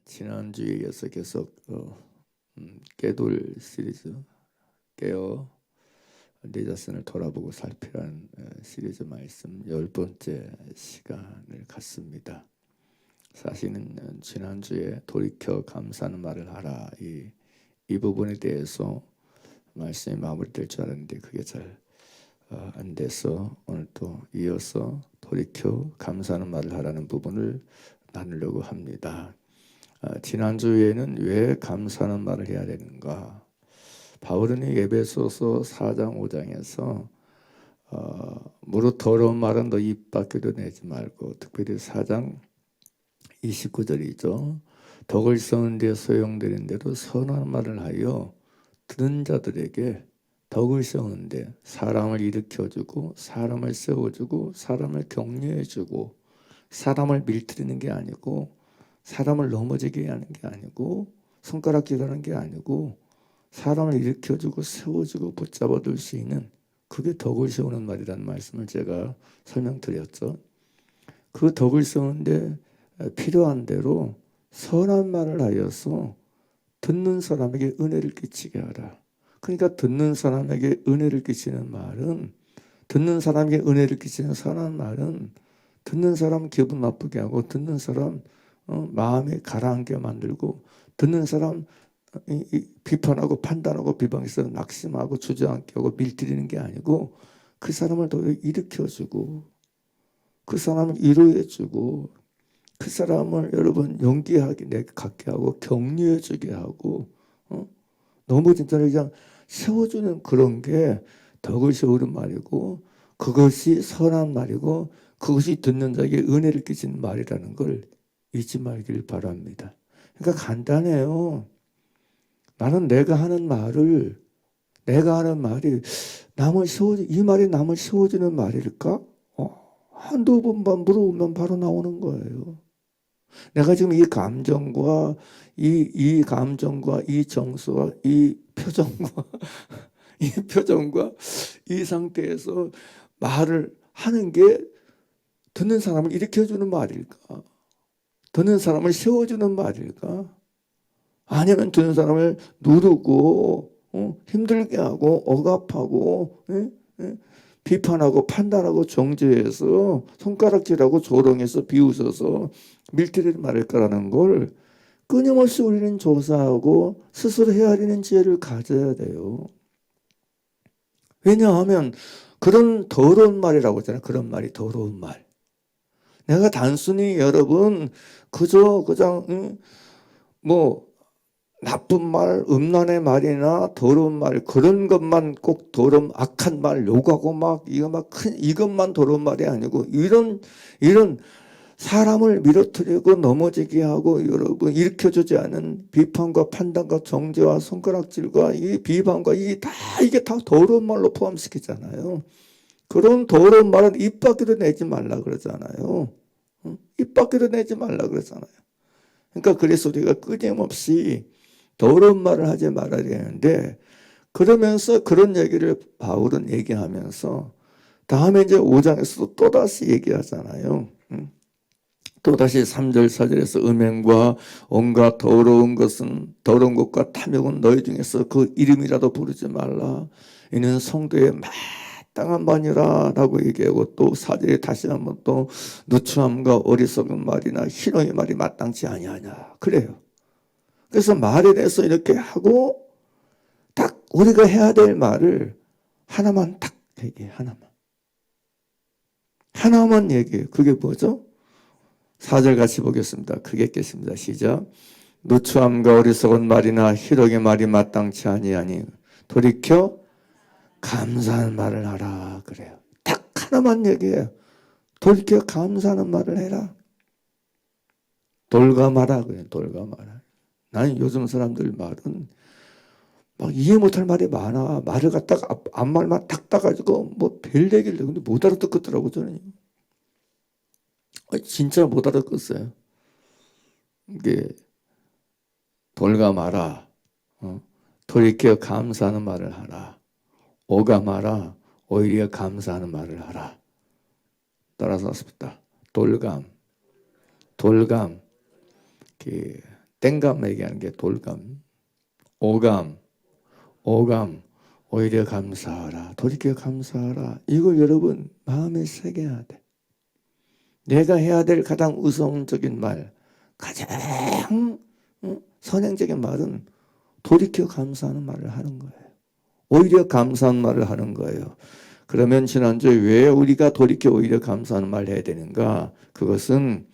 지난주에 이어서 계속 깨돌 시리즈 깨어 내 자신을 돌아보고 살피라는 시리즈 말씀 10번째 시간을 갖습니다. 사실은 지난주에 돌이켜 감사하는 말을 하라 이 부분에 대해서 말씀이 마무리될 줄 알았는데 그게 잘 안 돼서 오늘 또 이어서 돌이켜 감사하는 말을 하라는 부분을 나누려고 합니다. 지난주에는 왜 감사하는 말을 해야 되는가? 바울은 에베소서 4장 5장에서 무릇 더러운 말은 너 입 밖에도 내지 말고, 특별히 4장 29절이죠. 덕을 쌓는 데 소용되는 대로 선한 말을 하여 듣는 자들에게 덕을 쌓는데 사람을 일으켜주고 사람을 세워주고 사람을 격려해주고 사람을 밀트리는 게 아니고 사람을 넘어지게 하는 게 아니고 손가락질하는 게 아니고 사람을 일으켜주고 세워주고 붙잡아둘 수 있는, 그게 덕을 세우는 말이라는 말씀을 제가 설명드렸죠. 그 덕을 세우는데 필요한 대로 선한 말을 하여서 듣는 사람에게 은혜를 끼치게 하라. 그러니까 듣는 사람에게 은혜를 끼치는 말은, 듣는 사람에게 은혜를 끼치는 선한 말은 듣는 사람 기분 나쁘게 하고 듣는 사람 마음에 가라앉게 만들고 듣는 사람 비판하고 판단하고 비방해서 낙심하고 주저앉게 하고 밀들이는 게 아니고 그 사람을 더 일으켜주고 그 사람을 위로해주고 그 사람을 여러분 용기하게 갖게 하고 격려해주게 하고 너무 진짜 그냥 세워주는 그런 게 덕을 세우는 말이고, 그것이 선한 말이고, 그것이 듣는 자에게 은혜를 끼치는 말이라는 걸 잊지 말길 바랍니다. 그러니까 간단해요. 나는 내가 하는 말이 남을 이 말이 남을 세워주는 말일까? 한두 번만 물어보면 바로 나오는 거예요. 내가 지금 이 감정과 이 감정과 이 정서와 이 표정과 이 상태에서 말을 하는 게 듣는 사람을 일으켜주는 말일까? 듣는 사람을 세워주는 말일까? 아니면 듣는 사람을 누르고 힘들게 하고 억압하고 비판하고 판단하고 정죄해서 손가락질하고 조롱해서 비웃어서 밀대를 말할까라는 걸 끊임없이 우리는 조사하고 스스로 헤아리는 지혜를 가져야 돼요. 왜냐하면 그런 더러운 말이라고 하잖아요. 그런 말이 더러운 말. 내가 단순히 여러분 그냥 나쁜 말, 음란의 말이나 더러운 말, 그런 것만 꼭 더러운 악한 말 욕하고 이것만 더러운 말이 아니고 이런 사람을 밀어뜨리고 넘어지게 하고 여러분 일으켜주지 않은 비판과 판단과 정죄와 손가락질과 이 비방과 이게 다 더러운 말로 포함시키잖아요. 그런 더러운 말은 입 밖에도 내지 말라 그러잖아요. 입 밖에도 내지 말라 그러잖아요. 그러니까 그래서 우리가 끊임없이 더러운 말을 하지 말아야 되는데, 그러면서 그런 얘기를 바울은 얘기하면서 다음에 이제 5장에서도 또다시 얘기하잖아요. 또다시 3절 4절에서 음행과 온갖 더러운 것과 탐욕은 너희 중에서 그 이름이라도 부르지 말라. 이는 성도의 마땅한 바니라 라고 얘기하고, 또 4절에 다시 한번 또 누추함과 어리석은 말이나 희롱의 말이 마땅치 아니하냐 그래요. 그래서 말에 대해서 이렇게 하고 딱 우리가 해야 될 말을 하나만 딱 얘기해. 하나만 얘기해. 그게 뭐죠? 4절 같이 보겠습니다. 크게 읽겠습니다. 시작. 누추함과 어리석은 말이나 희롱의 말이 마땅치 아니하니 돌이켜 감사하는 말을 하라 그래요. 딱 하나만 얘기해요. 돌이켜 감사하는 말을 해라. 돌감하라 그래요. 돌감하라. 나는 요즘 사람들 말은 막 이해 못할 말이 많아. 말을 갖다가 앞말만 딱 따가지고 별 얘기를 해. 근데 못 알아듣겠더라고 저는. 진짜 못 알아듣겠어요. 이게 돌감하라. 돌이켜 감사하는 말을 하라. 오감하라. 오히려 감사하는 말을 하라. 따라서 왔습니다. 돌감. 땡감 얘기하는 게 돌감. 오감, 오감, 오히려 감사하라. 돌이켜 감사하라. 이걸 여러분 마음에 새겨야 돼. 내가 해야 될 가장 우선적인 말, 가장 선행적인 말은 돌이켜 감사하는 말을 하는 거예요. 오히려 감사한 말을 하는 거예요. 그러면 지난주에 왜 우리가 돌이켜 오히려 감사하는 말을 해야 되는가? 그것은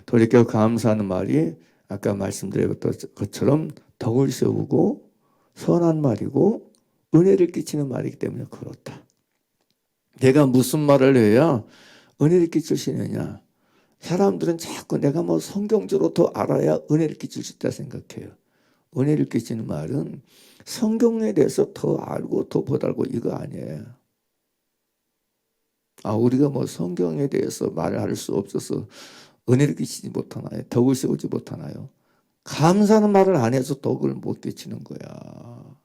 돌이켜 감사하는 말이 아까 말씀드렸던 것처럼 덕을 세우고 선한 말이고 은혜를 끼치는 말이기 때문에 그렇다. 내가 무슨 말을 해야 은혜를 끼칠 수 있느냐? 사람들은 자꾸 내가 뭐 성경적으로 더 알아야 은혜를 끼칠 수 있다 생각해요. 은혜를 끼치는 말은 성경에 대해서 더 알고 더 보달고 이거 아니에요. 우리가 뭐 성경에 대해서 말을 할 수 없어서 은혜를 끼치지 못하나요? 덕을 세우지 못하나요? 감사하는 말을 안 해서 덕을 못 끼치는 거야.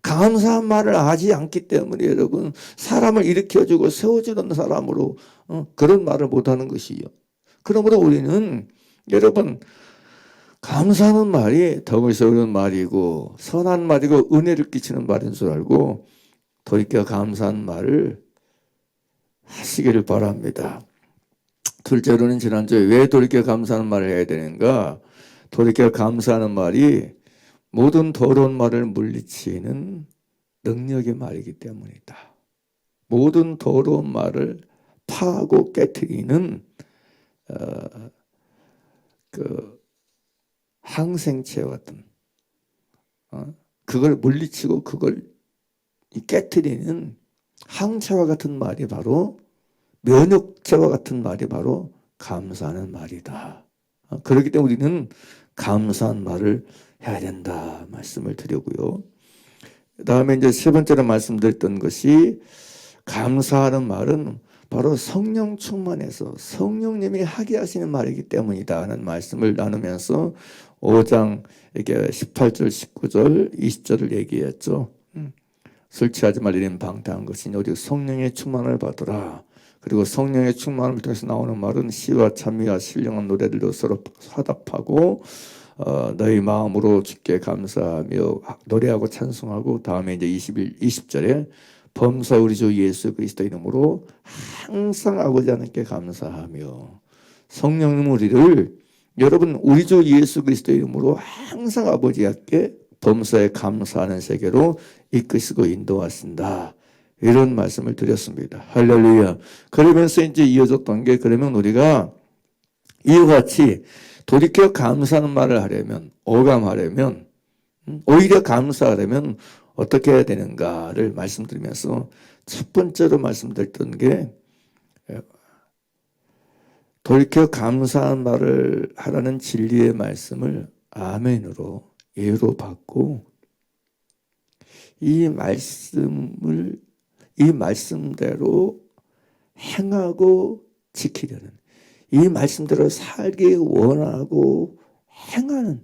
감사한 말을 하지 않기 때문에 여러분 사람을 일으켜주고 세워주는 사람으로 그런 말을 못하는 것이요. 그러므로 우리는 여러분 감사하는 말이 덕을 세우는 말이고 선한 말이고 은혜를 끼치는 말인 줄 알고 돌이켜 감사한 말을 하시기를 바랍니다. 둘째로는 지난주에 왜 돌이켜 감사하는 말을 해야 되는가? 돌이켜 감사하는 말이 모든 더러운 말을 물리치는 능력의 말이기 때문이다. 모든 더러운 말을 파하고 깨트리는 그 항생체와 같은 그걸 물리치고 그걸 깨트리는 항체와 같은 말이 바로 면역체와 같은 말이 바로 감사하는 말이다. 그렇기 때문에 우리는 감사한 말을 해야 된다 말씀을 드리고요. 그 다음에 이제 세 번째로 말씀드렸던 것이 감사하는 말은 바로 성령 충만해서 성령님이 하게 하시는 말이기 때문이다 하는 말씀을 나누면서 5장 이게 18절, 19절, 20절을 얘기했죠. 술 취하지 말리는 방탕한 것이니 오직 성령의 충만을 받으라. 그리고 성령의 충만을 통해서 나오는 말은 시와 찬미와 신령한 노래들로 서로 화답하고 너희 마음으로 주께 감사하며 노래하고 찬송하고 다음에 이제 20절에 범사 우리 주 예수 그리스도 이름으로 항상 아버지 하나님께 감사하며 성령님 우리를 여러분 우리 주 예수 그리스도 이름으로 항상 아버지께 범사에 감사하는 세계로 이끄시고 인도하신다. 이런 말씀을 드렸습니다. 할렐루야. 그러면서 이제 이어졌던 게 그러면 우리가 이와 같이 돌이켜 감사하는 말을 하려면 오감하려면 오히려 감사하려면 어떻게 해야 되는가를 말씀드리면서 첫 번째로 말씀드렸던 게 돌이켜 감사한 말을 하라는 진리의 말씀을 아멘으로 예로 받고 이 말씀대로 행하고 지키려는 이 말씀대로 살기 원하고 행하는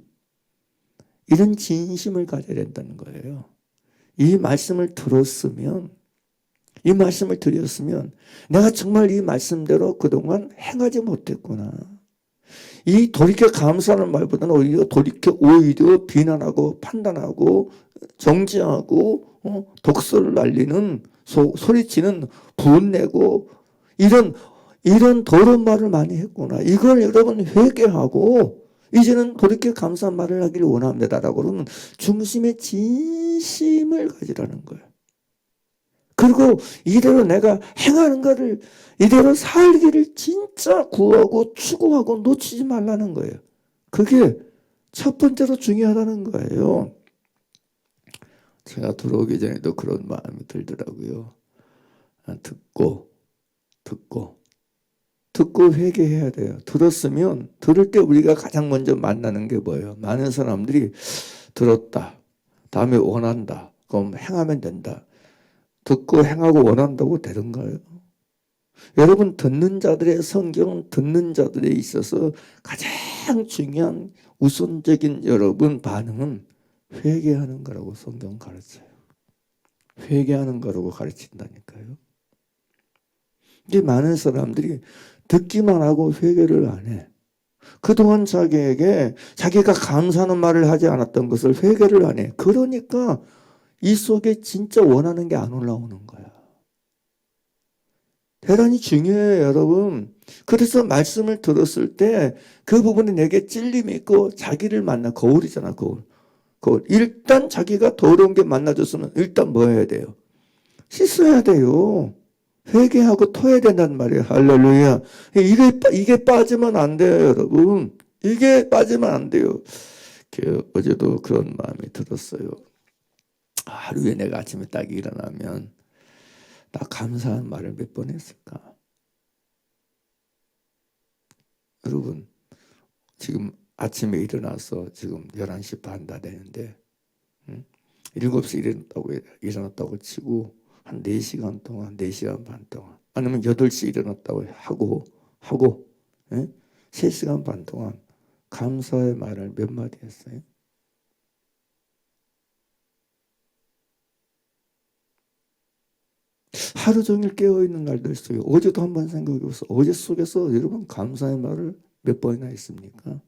이런 진심을 가져야 된다는 거예요. 이 말씀을 들었으면 이 말씀을 드렸으면 내가 정말 이 말씀대로 그동안 행하지 못했구나. 이 돌이켜 감사하는 말보다는 오히려 비난하고 판단하고 정죄하고 독설을 날리는 소리치는 분내고 이런 더러운 말을 많이 했구나. 이걸 여러분 회개하고 이제는 돌이켜 감사한 말을 하기를 원합니다라고 그러면 중심의 진심을 가지라는 거예요. 그리고 이대로 내가 행하는 거를 이대로 살기를 진짜 구하고 추구하고 놓치지 말라는 거예요. 그게 첫 번째로 중요하다는 거예요. 제가 들어오기 전에도 그런 마음이 들더라고요. 듣고 회개해야 돼요. 들었으면 들을 때 우리가 가장 먼저 만나는 게 뭐예요? 많은 사람들이 들었다. 다음에 원한다. 그럼 행하면 된다. 듣고 행하고 원한다고 되는가요? 여러분 듣는 자들의 성경은 듣는 자들에 있어서 가장 중요한 우선적인 여러분 반응은 회개하는 거라고 성경 가르쳐요. 회개하는 거라고 가르친다니까요. 이제 많은 사람들이 듣기만 하고 회개를 안 해. 그동안 자기에게 자기가 감사하는 말을 하지 않았던 것을 회개를 안 해. 그러니까 이 속에 진짜 원하는 게 안 올라오는 거야. 대단히 중요해요, 여러분. 그래서 말씀을 들었을 때 그 부분에 내게 찔림이 있고 자기를 만나. 거울이잖아, 거울. 거울. 일단 자기가 더러운 게 만나줬으면 일단 뭐 해야 돼요? 씻어야 돼요. 회개하고 토해야 된단 말이에요. 할렐루야. 이게 빠지면 안 돼요, 여러분. 이게 빠지면 안 돼요. 어제도 그런 마음이 들었어요. 하루에 내가 아침에 딱 일어나면 나 감사한 말을 몇 번 했을까? 여러분, 지금 아침에 일어나서 지금 11시 반 다 되는데 7시 일어났다고 치고 한 4시간 동안, 4시간 반 동안, 아니면 8시 일어났다고 하고 3시간 반 동안 감사의 말을 몇 마디 했어요? 하루 종일 깨어있는 날들 속에 어제도 한번 생각해보세요. 어제 속에서 여러분 감사의 말을 몇 번이나 했습니까?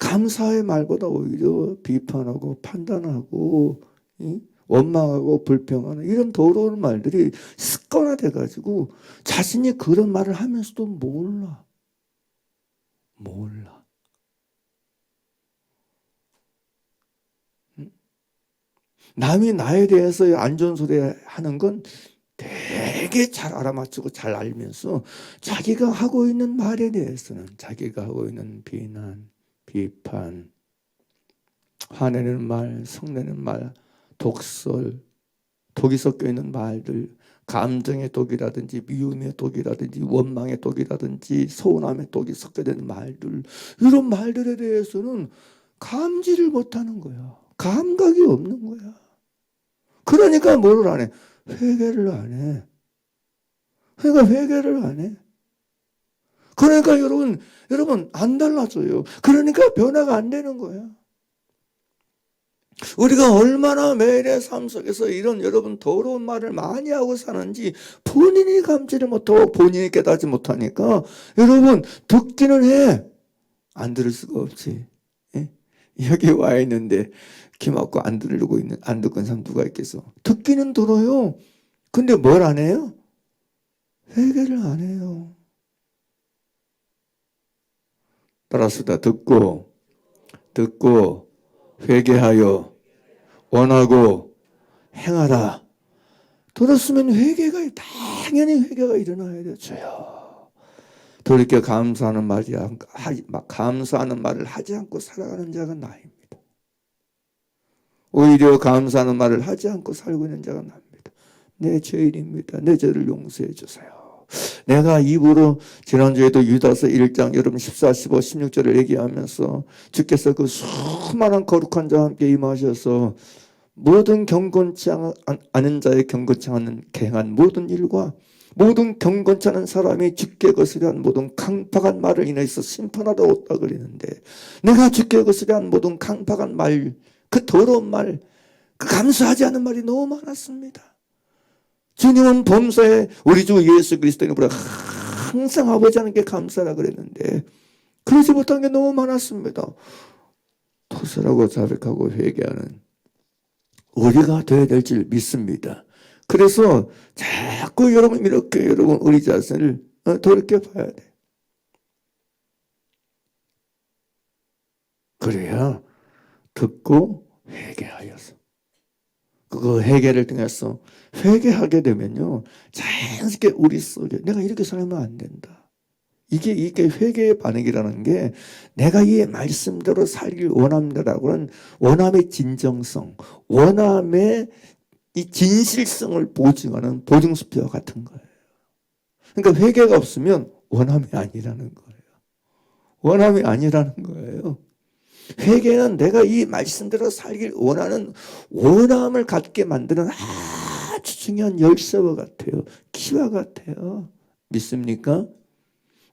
감사의 말보다 오히려 비판하고 판단하고 원망하고 불평하는 이런 더러운 말들이 습관화돼 가지고 자신이 그런 말을 하면서도 몰라. 남이 나에 대해서 안 좋은 소리 하는 건 되게 잘 알아맞히고 잘 알면서 자기가 하고 있는 말에 대해서는 자기가 하고 있는 비난, 비판, 화내는 말, 성내는 말, 독설, 독이 섞여 있는 말들, 감정의 독이라든지 미움의 독이라든지 원망의 독이라든지 서운함의 독이 섞여 있는 말들, 이런 말들에 대해서는 감지를 못하는 거야. 감각이 없는 거야. 그러니까 뭐를 안 해? 회개를 안 해. 그러니까 회개를 안 해. 그러니까 여러분 안 달라져요. 그러니까 변화가 안 되는 거야. 우리가 얼마나 매일의 삶 속에서 이런 여러분 더러운 말을 많이 하고 사는지 본인이 감지를 못하고 본인이 깨닫지 못하니까 여러분 듣기는 해. 안 들을 수가 없지. 예? 여기 와 있는데 귀 막고 안 듣고 있는 사람 누가 있겠어? 듣기는 들어요. 근데 뭘 안 해요? 회개를 안 해요. 따라서다 듣고 회개하여 원하고 행하라. 들었으면 당연히 회개가 일어나야 돼요. 주여. 돌이켜 감사하는 말을 하지 않고 살아가는 자가 나입니다. 오히려 감사하는 말을 하지 않고 살고 있는 자가 나입니다. 내 죄인입니다. 내 죄를 용서해 주세요. 내가 입으로 지난주에도 유다서 1장 여러분 14, 15, 16절을 얘기하면서 주께서 그 수많은 거룩한 자와 함께 임하셔서 모든 경건치 않은 자의 경건치 않은 행한 모든 일과 모든 경건치 않은 사람이 주께 거스려 한 모든 강팍한 말을 인해서 심판하다 왔다 그러는데 내가 주께 거스려 한 모든 강팍한 말, 그 더러운 말, 그 감사하지 않은 말이 너무 많았습니다. 주님은 범사에 우리 주 예수 그리스도인보다 항상 아버지 하나님께 감사하라 그랬는데 그러지 못한 게 너무 많았습니다. 토설하고 자백하고 회개하는 우리가 되어야 될 줄 믿습니다. 그래서 자꾸 이렇게 우리 자신을 돌이켜봐야 돼. 그래야 듣고 회개하여서 그 회개를 통해서 회개하게 되면요 자연스럽게 우리 속에 내가 이렇게 살면 안 된다. 이게 회개의 반응이라는 게 내가 이 말씀대로 살길 원합니다라고 하는 원함의 진정성, 원함의 이 진실성을 보증하는 보증수표와 같은 거예요. 그러니까 회개가 없으면 원함이 아니라는 거예요. 원함이 아니라는 거예요. 회개는 내가 이 말씀대로 살길 원하는 원함을 갖게 만드는 아주 중요한 열쇠와 같아요. 키와 같아요. 믿습니까?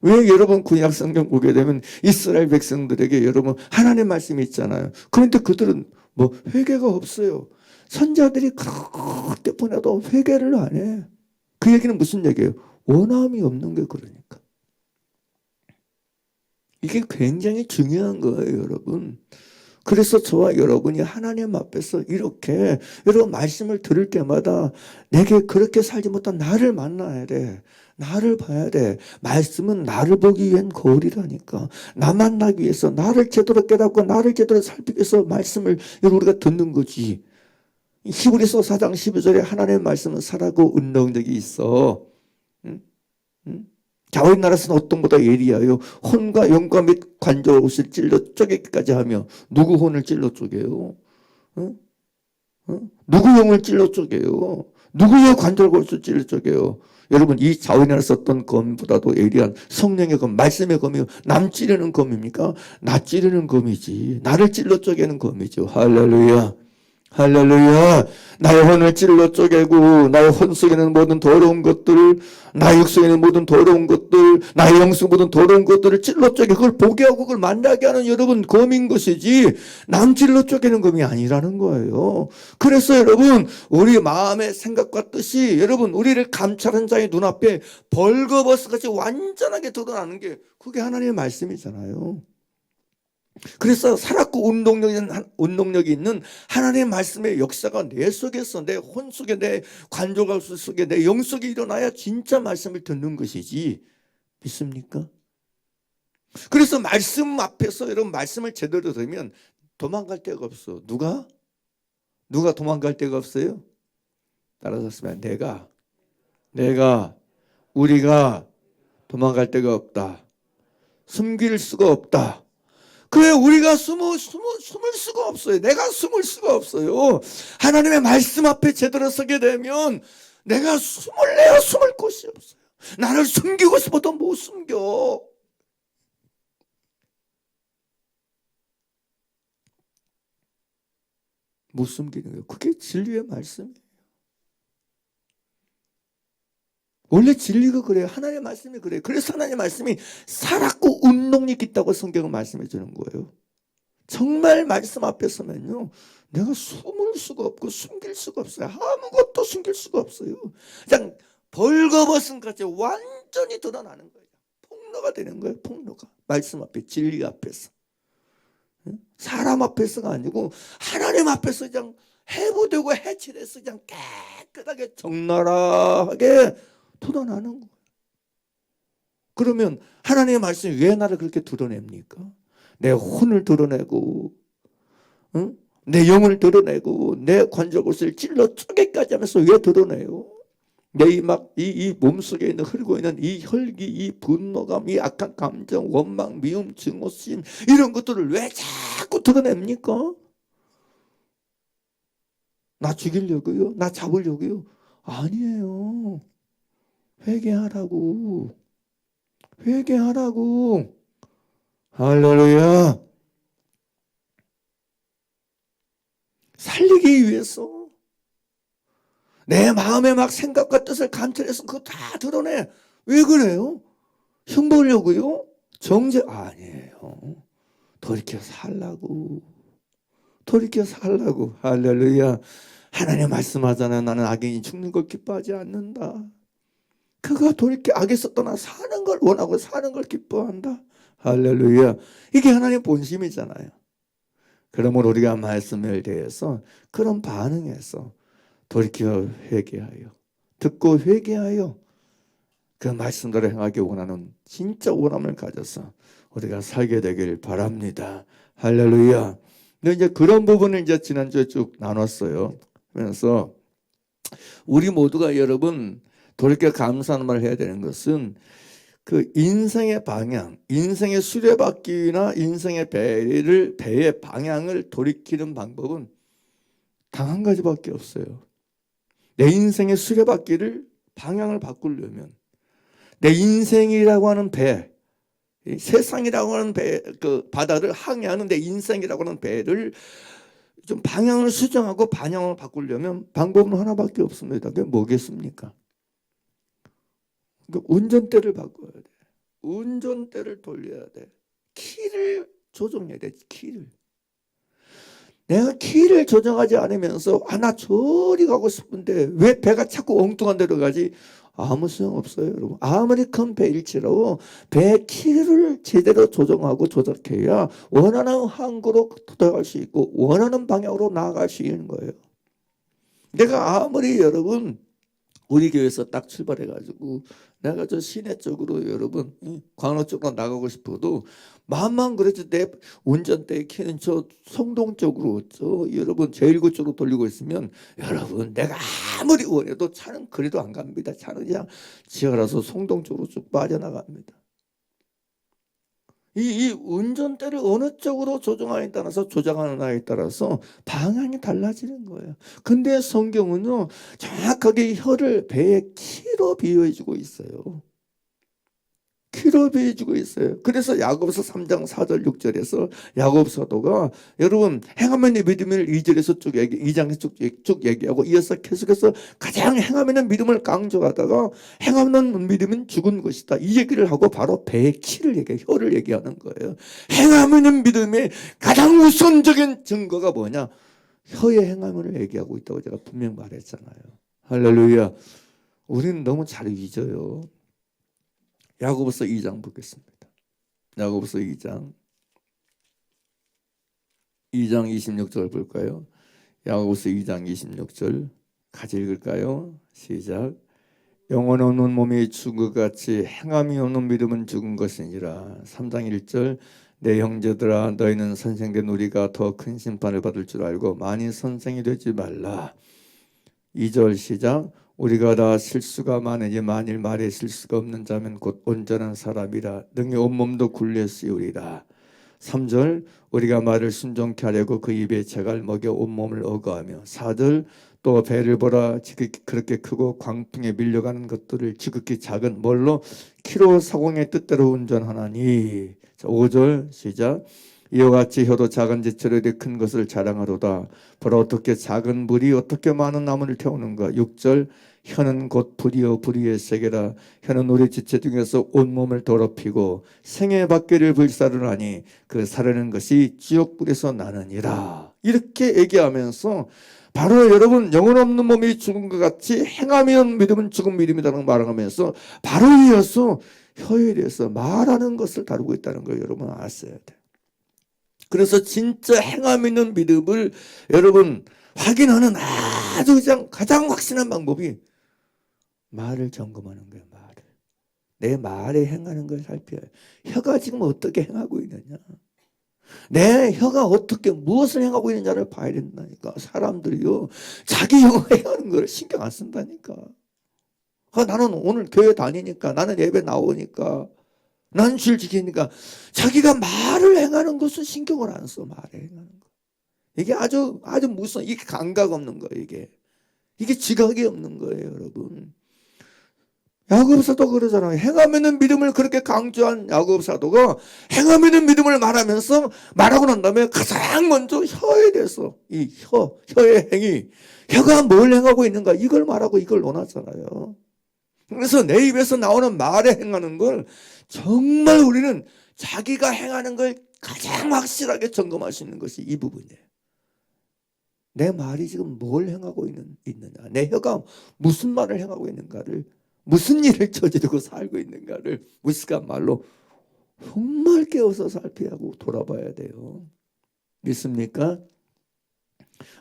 왜 여러분 구약 성경 보게 되면 이스라엘 백성들에게 여러분 하나님의 말씀이 있잖아요. 그런데 그들은 뭐 회개가 없어요. 선자들이 그렇게 보내도 회개를 안 해. 그 얘기는 무슨 얘기예요? 원함이 없는 게 그러니까. 이게 굉장히 중요한 거예요, 여러분. 그래서 저와 여러분이 하나님 앞에서 이렇게 여러분 말씀을 들을 때마다 내게 그렇게 살지 못한 나를 만나야 돼. 나를 봐야 돼. 말씀은 나를 보기 위한 거울이라니까. 나 만나기 위해서 나를 제대로 깨닫고 나를 제대로 살피기 위해서 말씀을 우리가 듣는 거지. 히브리서 4장 12절에 하나님의 말씀은 살아고 운동력이 있어. 응? 응? 자오의 나라에서는 어떤 보다 예리하여 혼과 영과 및 관절옷을 찔러 쪼개기까지 하며 누구 혼을 찔러 쪼개요? 어? 어? 누구 영을 찔러 쪼개요? 누구의 관절옷을 찔러 쪼개요? 여러분 이 자오의 나라에서 어떤 검보다도 예리한 성령의 검, 말씀의 검이 남 찌르는 검입니까? 나 찌르는 검이지. 나를 찔러 쪼개는 검이죠. 할렐루야. 할렐루야. 나의 혼을 찔러 쪼개고 나의 혼 속에는 모든 더러운 것들, 나의 육 속에는 모든 더러운 것들, 나의 영속 모든 더러운 것들을 찔러 쪼개 그걸 보게 하고 그걸 만나게 하는 여러분 검인 것이지 남 찔러 쪼개는 검이 아니라는 거예요. 그래서 여러분 우리 마음의 생각과 뜻이 여러분 우리를 감찰한 자의 눈앞에 벌거벗어같이 완전하게 드러나는 게 그게 하나님의 말씀이잖아요. 그래서 살았고 운동력이 있는 하나님의 말씀의 역사가 내 속에서 내 혼 속에 내 관조각 속에 내 영 속에 일어나야 진짜 말씀을 듣는 것이지. 믿습니까? 그래서 말씀 앞에서 여러분 말씀을 제대로 들으면 도망갈 데가 없어. 누가 도망갈 데가 없어요? 따라서 쓰면 우리가 도망갈 데가 없다. 숨길 수가 없다. 그래 우리가 숨을 수가 없어요. 내가 숨을 수가 없어요. 하나님의 말씀 앞에 제대로 서게 되면 내가 숨을 곳이 없어요. 나를 숨기고 싶어도 못 숨겨. 못 숨기는 거예요. 그게 진리의 말씀이에요. 원래 진리가 그래요. 하나님의 말씀이 그래요. 그래서 하나님의 말씀이 살았고 운동력 있다고 성경은 말씀해 주는 거예요. 정말 말씀 앞에 서면요 내가 숨을 수가 없고 숨길 수가 없어요. 아무것도 숨길 수가 없어요. 그냥 벌거벗은 같이 완전히 드러나는 거예요. 폭로가 되는 거예요. 폭로가 말씀 앞에 진리 앞에서 사람 앞에서가 아니고 하나님 앞에서 그냥 해부되고 해체돼서 그냥 깨끗하게 적나라하게 드러나는 거예요. 그러면 하나님의 말씀이 왜 나를 그렇게 드러냅니까? 내 혼을 드러내고 응? 내 영을 드러내고 내 관절곳을 찔러 쪼개까지 하면서 왜 드러내요? 내 이 몸속에 있는 흐르고 있는 이 혈기, 이 분노감, 이 악한 감정, 원망, 미움, 증오심 이런 것들을 왜 자꾸 드러냅니까? 나 죽이려고요? 나 잡으려고요? 아니에요. 회개하라고. 할렐루야. 살리기 위해서 내 마음의 막 생각과 뜻을 감찰해서 그거 다 드러내. 왜 그래요? 형 보려고요? 정죄 아니에요. 돌이켜 살라고. 할렐루야. 하나님 말씀하잖아요. 나는 악인이 죽는 걸 기뻐하지 않는다. 그가 돌이켜 악에서 떠나 사는 걸 원하고 사는 걸 기뻐한다. 할렐루야. 이게 하나님의 본심이잖아요. 그러므로 우리가 말씀에 대해서 그런 반응에서 돌이켜 회개하여 듣고 회개하여 그 말씀대로 행하기 원하는 진짜 원함을 가져서 우리가 살게 되길 바랍니다. 할렐루야. 근데 이제 그런 부분을 이제 지난주에 쭉 나눴어요. 그래서 우리 모두가 여러분 돌이켜 감사하는 말을 해야 되는 것은 그 인생의 방향, 인생의 수레바퀴나 인생의 배의 방향을 돌이키는 방법은 단 한 가지밖에 없어요. 내 인생의 수레바퀴를 방향을 바꾸려면 내 인생이라고 하는 배, 세상이라고 하는 배, 그 바다를 항해하는 내 인생이라고 하는 배를 좀 방향을 수정하고 방향을 바꾸려면 방법은 하나밖에 없습니다. 그게 뭐겠습니까? 그러니까 운전대를 바꿔야 돼. 운전대를 돌려야 돼. 키를 조정해야 돼. 키를. 내가 키를 조정하지 않으면서 나 저리 가고 싶은데 왜 배가 자꾸 엉뚱한 데로 가지? 아무 소용없어요, 여러분. 아무리 큰 배일지라도 배 키를 제대로 조정하고 조작해야 원하는 항구로 도달할 수 있고 원하는 방향으로 나아갈 수 있는 거예요. 내가 아무리 여러분 우리 교회에서 딱 출발해가지고 내가 저 시내 쪽으로 여러분 광로 쪽으로 나가고 싶어도 마음만 그래도 내 운전대 키는 저 성동 쪽으로 저 여러분 제1구 쪽으로 돌리고 있으면 여러분 내가 아무리 원해도 차는 그래도 안 갑니다. 차는 그냥 지가 알아서 성동 쪽으로 쭉 빠져나갑니다. 이 운전대를 어느 쪽으로 조정하느냐에 따라서 조정하느냐에 따라서 방향이 달라지는 거예요. 근데 성경은요 정확하게 혀를 배의 키로 비유해주고 있어요. 키로 비유해주고 있어요. 그래서 야고보서 3장 4절 6절에서 야고보 사도가 여러분 행하면 믿음을 2절에서 쭉 2장에서 쭉 얘기하고 이어서 계속해서 가장 행하면 믿음을 강조하다가 행하는 믿음은 죽은 것이다. 이 얘기를 하고 바로 배의 키를 얘기해 혀를 얘기하는 거예요. 행하면 믿음의 가장 우선적인 증거가 뭐냐? 혀의 행함을 얘기하고 있다고 제가 분명 말했잖아요. 할렐루야. 우리는 너무 잘 잊어요. 야고보서 2장 보겠습니다. 야고보서 2장 26절 볼까요? 야고보서 2장 26절 같이 읽을까요? 시작. 영혼 없는 몸이 죽은 것 같이 행함이 없는 믿음은 죽은 것이니라. 3장 1절 내 형제들아 너희는 선생된 우리가 더 큰 심판을 받을 줄 알고 많이 선생이 되지 말라. 2절 시작. 우리가 다 실수가 많으니 만일 말에 실수가 없는 자면 곧 온전한 사람이라 능히 온몸도 굴려 쓰우리라. 3절 우리가 말을 순종케 하려고 그 입에 재갈 먹여 온몸을 어거하며. 4절 또 배를 보라 지극히 그렇게 크고 광풍에 밀려가는 것들을 지극히 작은 뭘로 키로 사공의 뜻대로 운전하나니. 5절 시작. 이와 같이 혀도 작은 지체로 큰 것을 자랑하도다. 보라 어떻게 작은 불이 어떻게 많은 나무를 태우는가. 6절 혀는 곧 불이요 불의의 세계라. 혀는 우리 지체 중에서 온몸을 더럽히고 생애 밖에를 불사르나니 그 사르는 것이 지옥불에서 나느니라. 이렇게 얘기하면서 바로 여러분 영혼 없는 몸이 죽은 것 같이 행함이 없는 믿음은 죽은 믿음이라는 말을 하면서 바로 이어서 혀에 대해서 말하는 것을 다루고 있다는 걸 여러분 아셔야 돼요. 그래서 진짜 행함 있는 믿음을 여러분 확인하는 아주 가장 확실한 방법이 말을 점검하는 거예요. 말을. 내 말에 행하는 걸 살펴야 해요. 혀가 지금 어떻게 행하고 있느냐. 내 혀가 어떻게 무엇을 행하고 있느냐를 봐야 된다니까. 사람들이요 자기 혀가 행하는 걸 신경 안 쓴다니까. 나는 오늘 교회 다니니까 나는 예배 나오니까 난 줄 지키니까 자기가 말을 행하는 것은 신경을 안 써. 말을 행하는 거. 이게 아주 무슨 이게 감각 없는 거예요. 이게 지각이 없는 거예요, 여러분. 야고보 사도 그러잖아요. 행하면은 믿음을 그렇게 강조한 야고보 사도가 행하면은 믿음을 말하면서 말하고 난 다음에 가장 먼저 혀에 대해서 이 혀의 행위, 혀가 뭘 행하고 있는가 이걸 말하고 이걸 논하잖아요. 그래서 내 입에서 나오는 말에 행하는 걸 정말 우리는 자기가 행하는 걸 가장 확실하게 점검할 수 있는 것이 이 부분이에요. 내 말이 지금 뭘 행하고 있느냐, 내 혀가 무슨 말을 행하고 있는가를, 무슨 일을 저지르고 살고 있는가를 무식한 말로 정말 깨워서 살펴야 하고 돌아봐야 돼요. 믿습니까?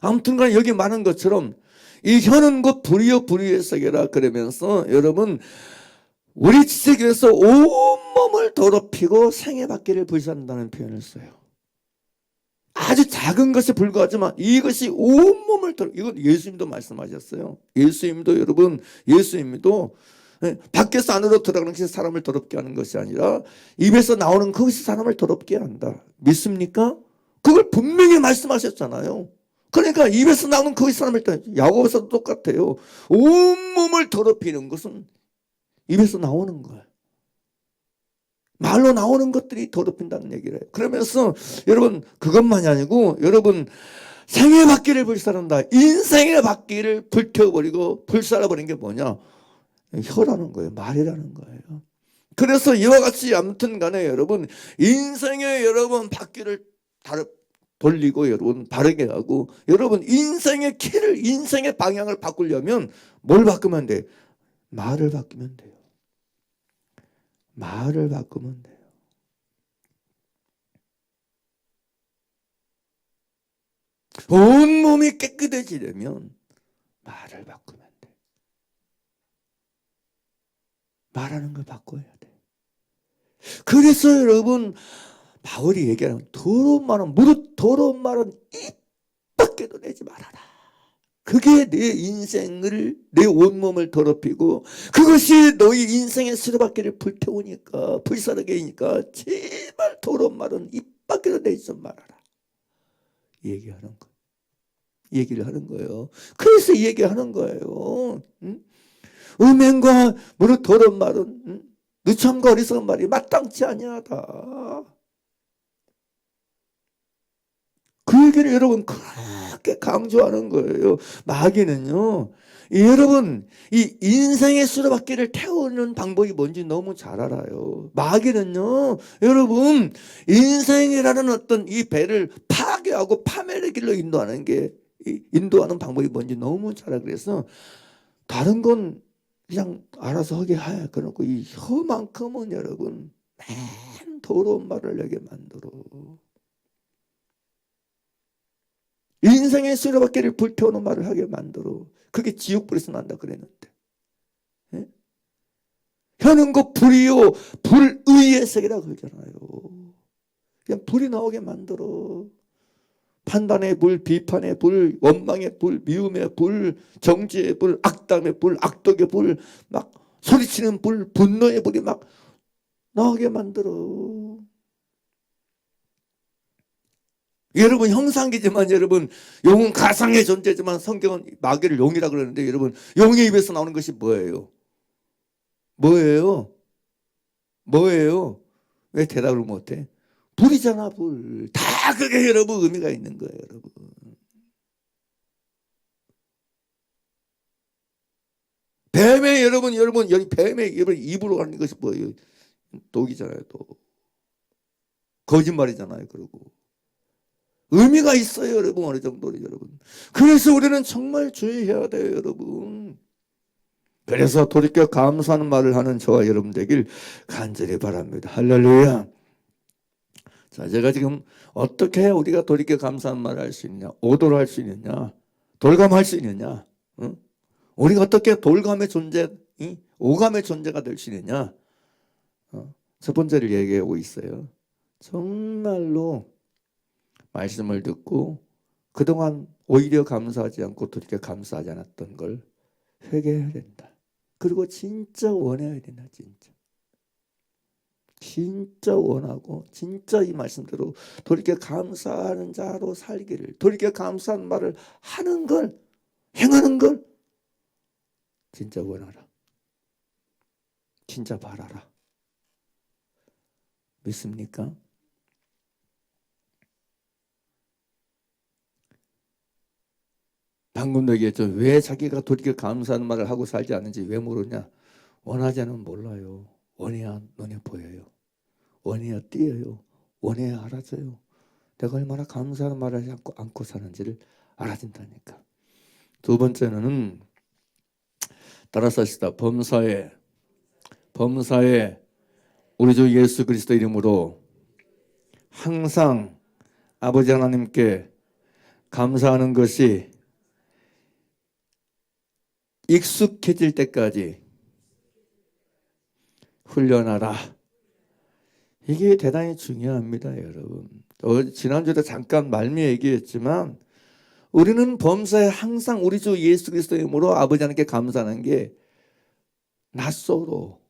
아무튼간 여기 말한 것처럼 이 혀는 곧 불이요 불의의 세계라 그러면서 여러분 우리 지식에서 온몸을 더럽히고 생애 받기를 불사한다는 표현을 써요. 아주 작은 것에 불과하지만 이것이 온몸을 이건 예수님도 말씀하셨어요. 예수님도 여러분 예수님도 밖에서 안으로 들어가는 것이 사람을 더럽게 하는 것이 아니라 입에서 나오는 그것이 사람을 더럽게 한다. 믿습니까? 그걸 분명히 말씀하셨잖아요. 그러니까 입에서 나오는 그것이 사람을 야고보서도 똑같아요. 온몸을 더럽히는 것은 입에서 나오는 거예요. 말로 나오는 것들이 더럽힌다는 얘기를 해요. 그러면서 여러분 그것만이 아니고 여러분 생애 받기를 불살한다. 인생의 받기를 불태워버리고 불살아버린 게 뭐냐? 혀라는 거예요. 말이라는 거예요. 그래서 이와 같이 아무튼 간에 여러분 인생의 여러분 받기를 돌리고 여러분 바르게 하고 여러분 인생의 키를 인생의 방향을 바꾸려면 뭘 바꾸면 돼? 말을 바꾸면 돼요. 말을 바꾸면 돼요. 온몸이 깨끗해지려면 말을 바꾸면 돼. 말하는 걸 바꿔야 돼. 그래서 여러분 바울이 얘기하는 더러운 말은 무릇 더러운 말은 입 밖에도 내지 말아라. 그게 내 인생을 내 온몸을 더럽히고 그것이 너희 인생의 수레바퀴를 불태우니까 불사르게 하니까 제발 더러운 말은 입 밖에도 내지 말아라. 얘기하는 거. 얘기를 하는 거예요. 그래서 얘기하는 거예요. 응? 음행과 무릇 더러운 말은 응? 누참과 어리석은 말이 마땅치 아니하다. 그 얘기를 여러분 그렇게 강조하는 거예요. 마귀는요. 여러분 이 인생의 수레바퀴를 태우는 방법이 뭔지 너무 잘 알아요. 마귀는요. 여러분 인생이라는 어떤 이 배를 파괴하고 파멸의 길로 인도하는 방법이 뭔지 너무 잘 알아. 그래서 다른 건 그냥 알아서 하게 해. 그러고 이 혀만큼은 여러분 맨 더러운 말을 내게 만들어. 인생의 수레바퀴를 불태우는 말을 하게 만들어. 그게 지옥불에서 난다 그랬는데. 예? 혀는 곧 불이요 불의의 세계라 그러잖아요. 그냥 불이 나오게 만들어. 판단의 불, 비판의 불, 원망의 불, 미움의 불, 정죄의 불, 악담의 불, 악독의 불, 막 소리치는 불, 분노의 불이 막 나오게 만들어. 여러분 형상이지만 여러분 용은 가상의 존재지만 성경은 마귀를 용이라 그러는데 여러분 용의 입에서 나오는 것이 뭐예요? 뭐예요? 뭐예요? 왜 대답을 못해? 불이잖아 불. 다 그게 여러분 의미가 있는 거예요 여러분. 뱀의 여러분 여기 뱀의 여러분 입으로 가는 것이 뭐예요? 독이잖아요 독. 거짓말이잖아요 그리고. 의미가 있어요 여러분 어느 정도로 여러분. 그래서 우리는 정말 주의해야 돼요 여러분. 그래서 돌이켜 감사하는 말을 하는 저와 여러분 되길 간절히 바랍니다. 할렐루야. 자 제가 지금 어떻게 해야 우리가 돌이켜 감사하는 말을 할 수 있느냐 오도를 할 수 있느냐 돌감할 수 있느냐 응? 우리가 어떻게 돌감의 존재 오감의 존재가 될 수 있느냐 첫 번째를 얘기하고 있어요. 정말로 말씀을 듣고 그동안 오히려 감사하지 않고 돌이켜 감사하지 않았던 걸 회개해야 된다. 그리고 진짜 원해야 된다. 진짜 원하고 진짜 이 말씀대로 돌이켜 감사하는 자로 살기를 돌이켜 감사하는 말을 하는 걸 행하는 걸 진짜 원하라. 진짜 바라라. 믿습니까? 방금도 얘기했죠. 왜 자기가 돌이켜 감사하는 말을 하고 살지 않는지 왜 모르냐? 원하지 않으면 몰라요. 원해야 눈에 보여요. 원해야 띄어요. 원해야 알아져요. 내가 얼마나 감사하는 말을 하지 않고 사는지를 알아진다니까. 두 번째는 따라서 합시다. 범사에 우리 주 예수 그리스도 이름으로 항상 아버지 하나님께 감사하는 것이 익숙해질 때까지 훈련하라. 이게 대단히 중요합니다, 여러분. 지난주에 잠깐 말미 얘기했지만 우리는 범사에 항상 우리 주 예수 그리스도 이름으로 아버지 하나님께 감사하는 게 낯설어.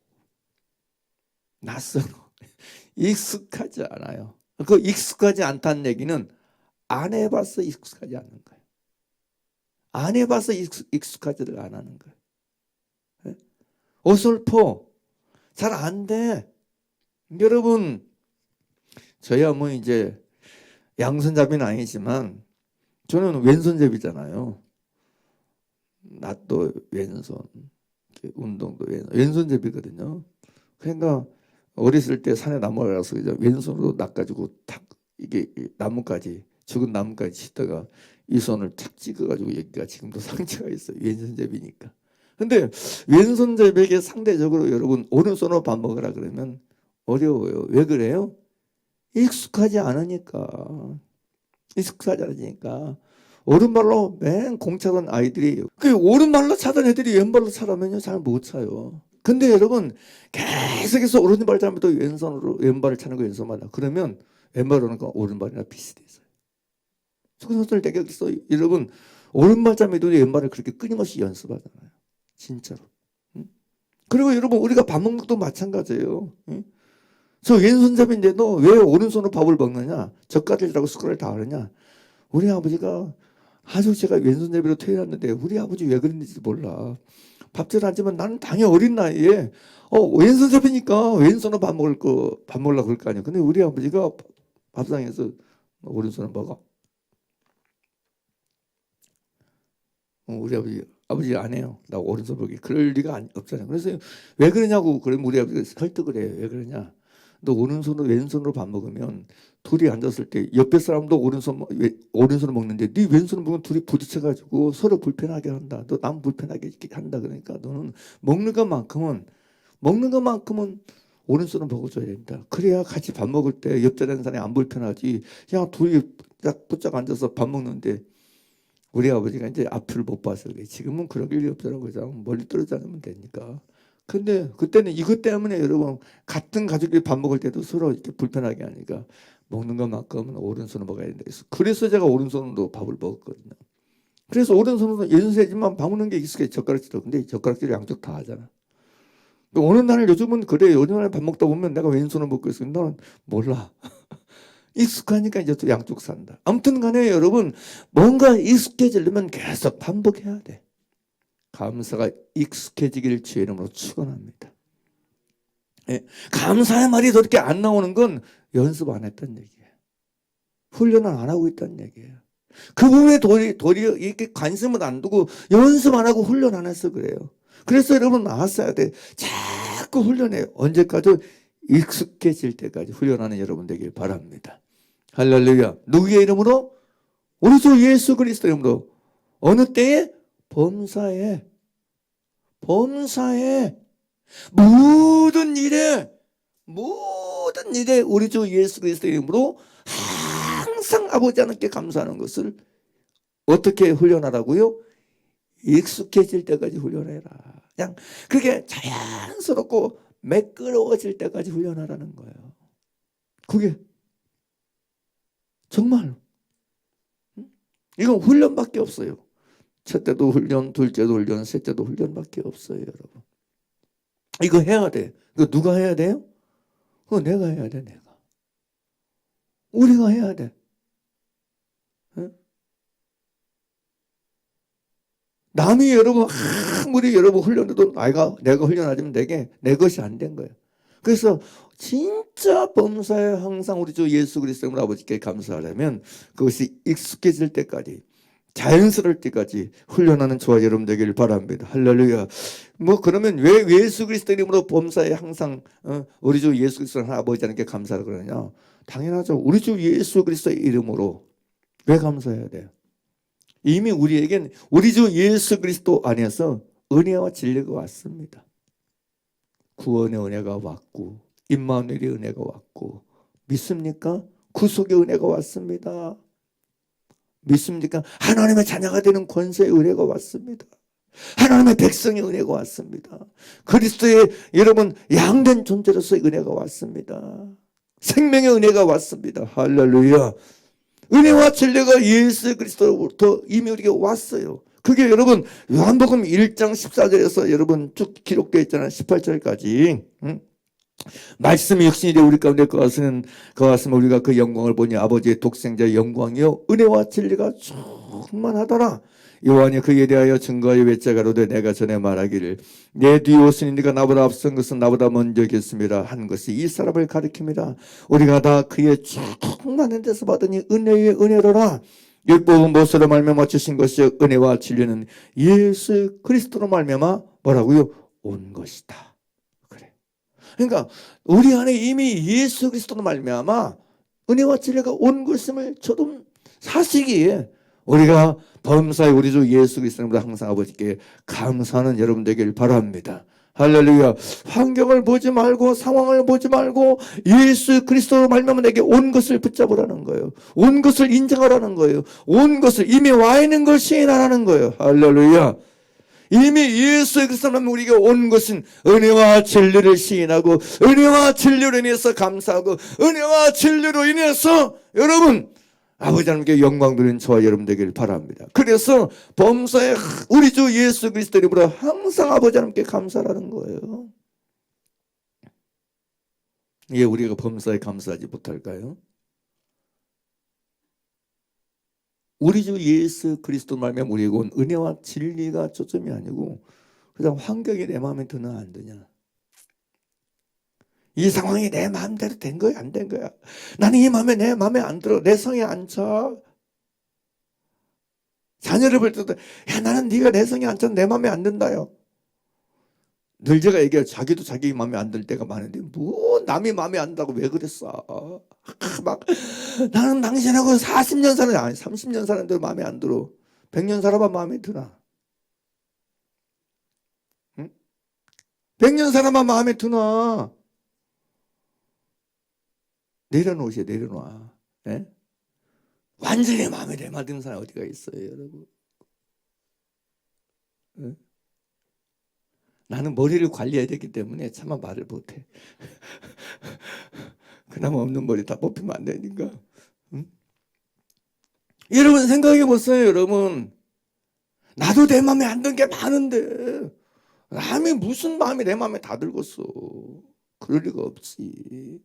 익숙하지 않아요. 그 익숙하지 않다는 얘기는 안 해봐서 익숙하지 않는 거예요. 안 해봐서 익숙하지를 안 하는 거예요. 어설퍼. 잘 안 돼. 여러분, 저야 뭐 이제 양손잡이는 아니지만 저는 왼손잡이잖아요. 낫도 왼손, 운동도 왼손잡이거든요. 그러니까 어렸을 때 산에 나무를 가서 왼손으로 낚아주고 탁 이게 나무까지 죽은 나무까지 치다가 이 손을 착 찍어가지고 여기가 지금도 상처가 있어요. 왼손잡이니까. 근데 왼손잡이에게 상대적으로 여러분 오른손으로 밥 먹으라 그러면 어려워요. 왜 그래요? 익숙하지 않으니까. 익숙하지 않으니까. 오른발로 맨 공차던 아이들이 그 오른발로 차던 애들이 왼발로 차라면요 잘 못 차요. 근데 여러분 계속해서 오른발 차면도 왼손으로 왼발을 차는 거 왼손마다 그러면 왼발로 하는 거 오른발이랑 비슷해져요. 속선수를 되겠어. 여러분 오른발 차면도 왼발을 그렇게 끊임없이 연습하잖아요. 진짜로. 응? 그리고 여러분 우리가 밥 먹는 것도 마찬가지예요. 응? 저 왼손잡이인데도 왜 오른손으로 밥을 먹느냐? 젓가락이라고 숟가락을 다 하느냐? 우리 아버지가 아주 제가 왼손잡이로 태어났는데 우리 아버지 왜 그랬는지 몰라. 밥잘 안 주면 나는 당연히 어린 나이에 왼손잡이니까 왼손으로 밥 먹으려고 그럴 거 아니에요. 근데 우리 아버지가 밥상에서 오른손을 먹어. 우리 아버지 안 해요. 나 오른손 먹기. 그럴 리가 없잖아요. 그래서 왜 그러냐고 그러면 우리 아버지가 설득을 해요. 왜 그러냐? 너 오른손으로 왼손으로 밥 먹으면 둘이 앉았을 때 옆에 사람도 오른손을 먹는데 네 왼손을 먹으면 둘이 부딪혀가지고 서로 불편하게 한다. 너 남 불편하게 한다. 그러니까 너는 먹는 것만큼은 오른손을 먹어줘야 된다. 그래야 같이 밥 먹을 때 옆자리 하는 사람이 안 불편하지. 그냥 둘이 딱 붙잡고 앉아서 밥 먹는데 우리 아버지가 이제 앞을 못 봐서 그래. 지금은 그런 일이 없더라고요. 그냥 멀리 떨어져 앉으면 되니까. 근데 그때는 이것 때문에 여러분 같은 가족이 밥 먹을 때도 서로 이렇게 불편하게 하니까 먹는 것만큼은 오른손으로 먹어야 된다. 그래서 제가 오른손으로 밥을 먹었거든요. 그래서 오른손으로 연세지만 밥 먹는 게 익숙해. 젓가락질도. 근데 젓가락질 양쪽 다 하잖아. 어느 날 요즘은 그래. 어느 날 밥 먹다 보면 내가 왼손으로 먹고 있어. 너는 몰라. 익숙하니까 이제 또 양쪽 산다. 아무튼 간에 여러분 뭔가 익숙해지려면 계속 반복해야 돼. 감사가 익숙해지기를 주의 이름으로 축원합니다. 예, 감사의 말이 그렇게 안 나오는 건 연습 안 했다는 얘기예요. 훈련을 안 하고 있다는 얘기예요. 그 부분에 도리어 이렇게 관심을 안 두고 연습 안 하고 훈련 안 해서 그래요. 그래서 여러분 나왔어야 돼. 자꾸 훈련해요. 언제까지? 익숙해질 때까지 훈련하는 여러분 되길 바랍니다. 할렐루야. 누구의 이름으로? 우리 주 예수 그리스도 이름으로. 어느 때에? 범사에 모든 일에 우리 주 예수 그리스도 이름으로 항상 아버지 하나님께 감사하는 것을 어떻게 훈련하라고요? 익숙해질 때까지 훈련해라. 그냥 그게 자연스럽고 매끄러워질 때까지 훈련하라는 거예요. 그게 정말 이건 훈련밖에 없어요. 첫째도 훈련, 둘째도 훈련, 셋째도 훈련밖에 없어요, 여러분. 이거 해야 돼. 이거 누가 해야 돼요? 그거 내가 해야 돼, 내가. 우리가 해야 돼. 네? 남이 여러분 아무리 여러분 훈련해도 내가 훈련하자면 내 것이 안 된 거예요. 그래서 진짜 범사에 항상 우리 주 예수 그리스도 아버지께 감사하려면 그것이 익숙해질 때까지 자연스러울 때까지 훈련하는 저와 여러분 되기를 바랍니다. 할렐루야. 그러면 왜 예수 그리스도 이름으로 범사에 항상 우리 주 예수 그리스도 아버지 하나님께 감사를 그러냐? 당연하죠. 우리 주 예수 그리스도의 이름으로 왜 감사해야 돼요? 이미 우리에겐 우리 주 예수 그리스도 안에서 은혜와 진리가 왔습니다. 구원의 은혜가 왔고 임마누엘의 은혜가 왔고 믿습니까? 구속의 은혜가 왔습니다. 믿습니까? 하나님의 자녀가 되는 권세의 은혜가 왔습니다. 하나님의 백성의 은혜가 왔습니다. 그리스도의 여러분 양된 존재로서의 은혜가 왔습니다. 생명의 은혜가 왔습니다. 할렐루야. 은혜와 진리가 예수 그리스도로부터 이미 우리에게 왔어요. 그게 여러분 요한복음 1장 14절에서 여러분 쭉 기록되어 있잖아요. 18절까지. 말씀이 육신이 되어 우리 가운데 거하시는 우리가 그 영광을 보니 아버지의 독생자의 영광이요 은혜와 진리가 충만하더라. 요한이 그에 대하여 증거하여 외쳐가로되 내가 전에 말하기를 내 뒤에 오시니 네가 나보다 앞선 것은 나보다 먼저겠습니다 한 것이 이 사람을 가리킵니다. 우리가 다 그의 충만한 데서 받으니 은혜의 은혜로라. 율법은 무엇으로 말미암아 주신 것이 은혜와 진리는 예수 그리스도로 말미암아 뭐라고요? 온 것이다. 그러니까 우리 안에 이미 예수 그리스도로 말미암아 은혜와 진리가 온 것임을 저도 사시기에 우리가 범사에 우리 주 예수 그리스도로 항상 아버지께 감사하는 여러분 되길 바랍니다. 할렐루야. 환경을 보지 말고 상황을 보지 말고 예수 그리스도로 말미암아 내게 온 것을 붙잡으라는 거예요. 온 것을 인정하라는 거예요. 온 것을 이미 와 있는 걸 시인하라는 거예요. 할렐루야. 이미 예수 그리스도로 우리에게 온 것은 은혜와 진리를 시인하고 은혜와 진리로 인해서 감사하고 은혜와 진리로 인해서 여러분 아버지 하나님께 영광 돌리는 저와 여러분 되길 바랍니다. 그래서 범사에 우리 주 예수 그리스도 이름으로 항상 아버지 하나님께 감사하라는 거예요. 예, 우리가 범사에 감사하지 못할까요? 우리 주 예수 그리스도 말미암아 우리에게 온 은혜와 진리가 초점이 아니고 그냥 환경이 내 마음에 드나 안 드냐, 이 상황이 내 마음대로 된 거야 안 된 거야, 나는 이 마음에 내 마음에 안 들어, 내 성에 안 차. 자녀를 볼 때도 야 나는 네가 내 성에 안 차, 내 마음에 안 든다요. 늘 제가 얘기해요. 자기도 자기 마음에 안 들 때가 많은데 뭐 남이 마음에 안 든다고 왜 그랬어. 막 나는 당신하고 40년 사는, 아니 30년 사는데 마음에 안 들어. 100년 살아봐 마음에 드나? 응? 100년 살아봐 마음에 드나? 내려놓으세요. 내려놔. 네? 완전히 마음에 드는 사람 어디가 있어요 여러분? 네? 나는 머리를 관리해야 되기 때문에 차마 말을 못해. 그나마 없는 머리 다 뽑히면 안 되니까. 응? 여러분 생각해 보세요. 여러분 나도 내 마음에 안 든 게 많은데 남이 무슨 마음이 내 마음에 다 들겠어. 그럴 리가 없지.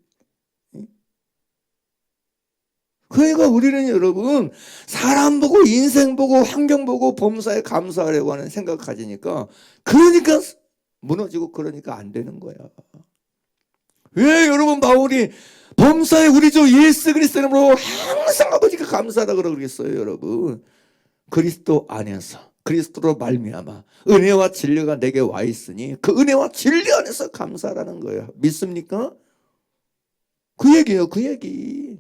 그러니까 우리는 여러분 사람 보고 인생 보고 환경 보고 범사에 감사하려고 하는 생각 가지니까 그러니까 무너지고 그러니까 안 되는 거야. 왜 여러분 바울이 범사에 우리 주 예수 그리스도 이름으로 항상 아버지가 감사하다고 그러겠어요 여러분? 그리스도 안에서 그리스도로 말미암아 은혜와 진리가 내게 와 있으니 그 은혜와 진리 안에서 감사하라는 거예요. 믿습니까? 그 얘기예요. 그 얘기.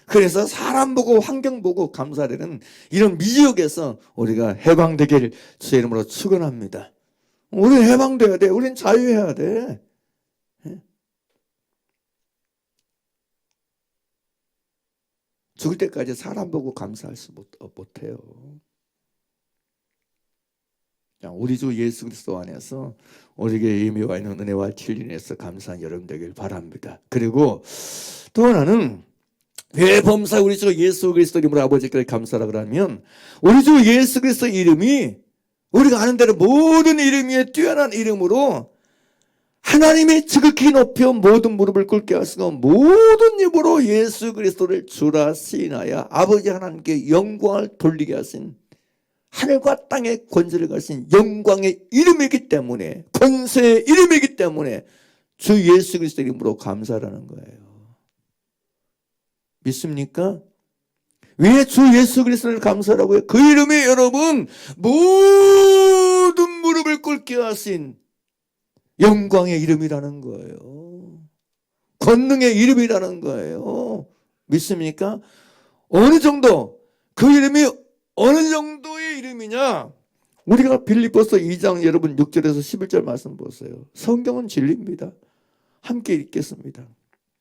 그래서 사람 보고 환경 보고 감사하려는 이런 미혹에서 우리가 해방되기를 주의 이름으로 축원합니다. 우리는 해방돼야 돼. 우리는 자유해야 돼. 죽을 때까지 사람 보고 감사할 수 못해요. 우리 주 예수 그리스도 안에서 우리에게 의미와 있는 은혜와 진리에서 감사한 여러분 되길 바랍니다. 그리고 또 하나는 왜 범사 우리 주 예수 그리스도 이름으로 아버지께 감사하라 그러면 우리 주 예수 그리스도 이름이 우리가 아는 대로 모든 이름 위에 뛰어난 이름으로 하나님이 지극히 높여 모든 무릎을 꿇게 하시고 모든 입으로 예수 그리스도를 주라 시인하여 아버지 하나님께 영광을 돌리게 하신 하늘과 땅의 권세를 가진 영광의 이름이기 때문에 권세의 이름이기 때문에 주 예수 그리스도 이름으로 감사하라는 거예요. 믿습니까? 왜 주 예수 그리스도를 감사하라고요? 그 이름이 여러분 모든 무릎을 꿇게 하신 영광의 이름이라는 거예요. 권능의 이름이라는 거예요. 믿습니까? 어느 정도 그 이름이 어느 정도의 이름이냐? 우리가 빌립보서 2장 여러분 6절에서 11절 말씀 보세요. 성경은 진리입니다. 함께 읽겠습니다.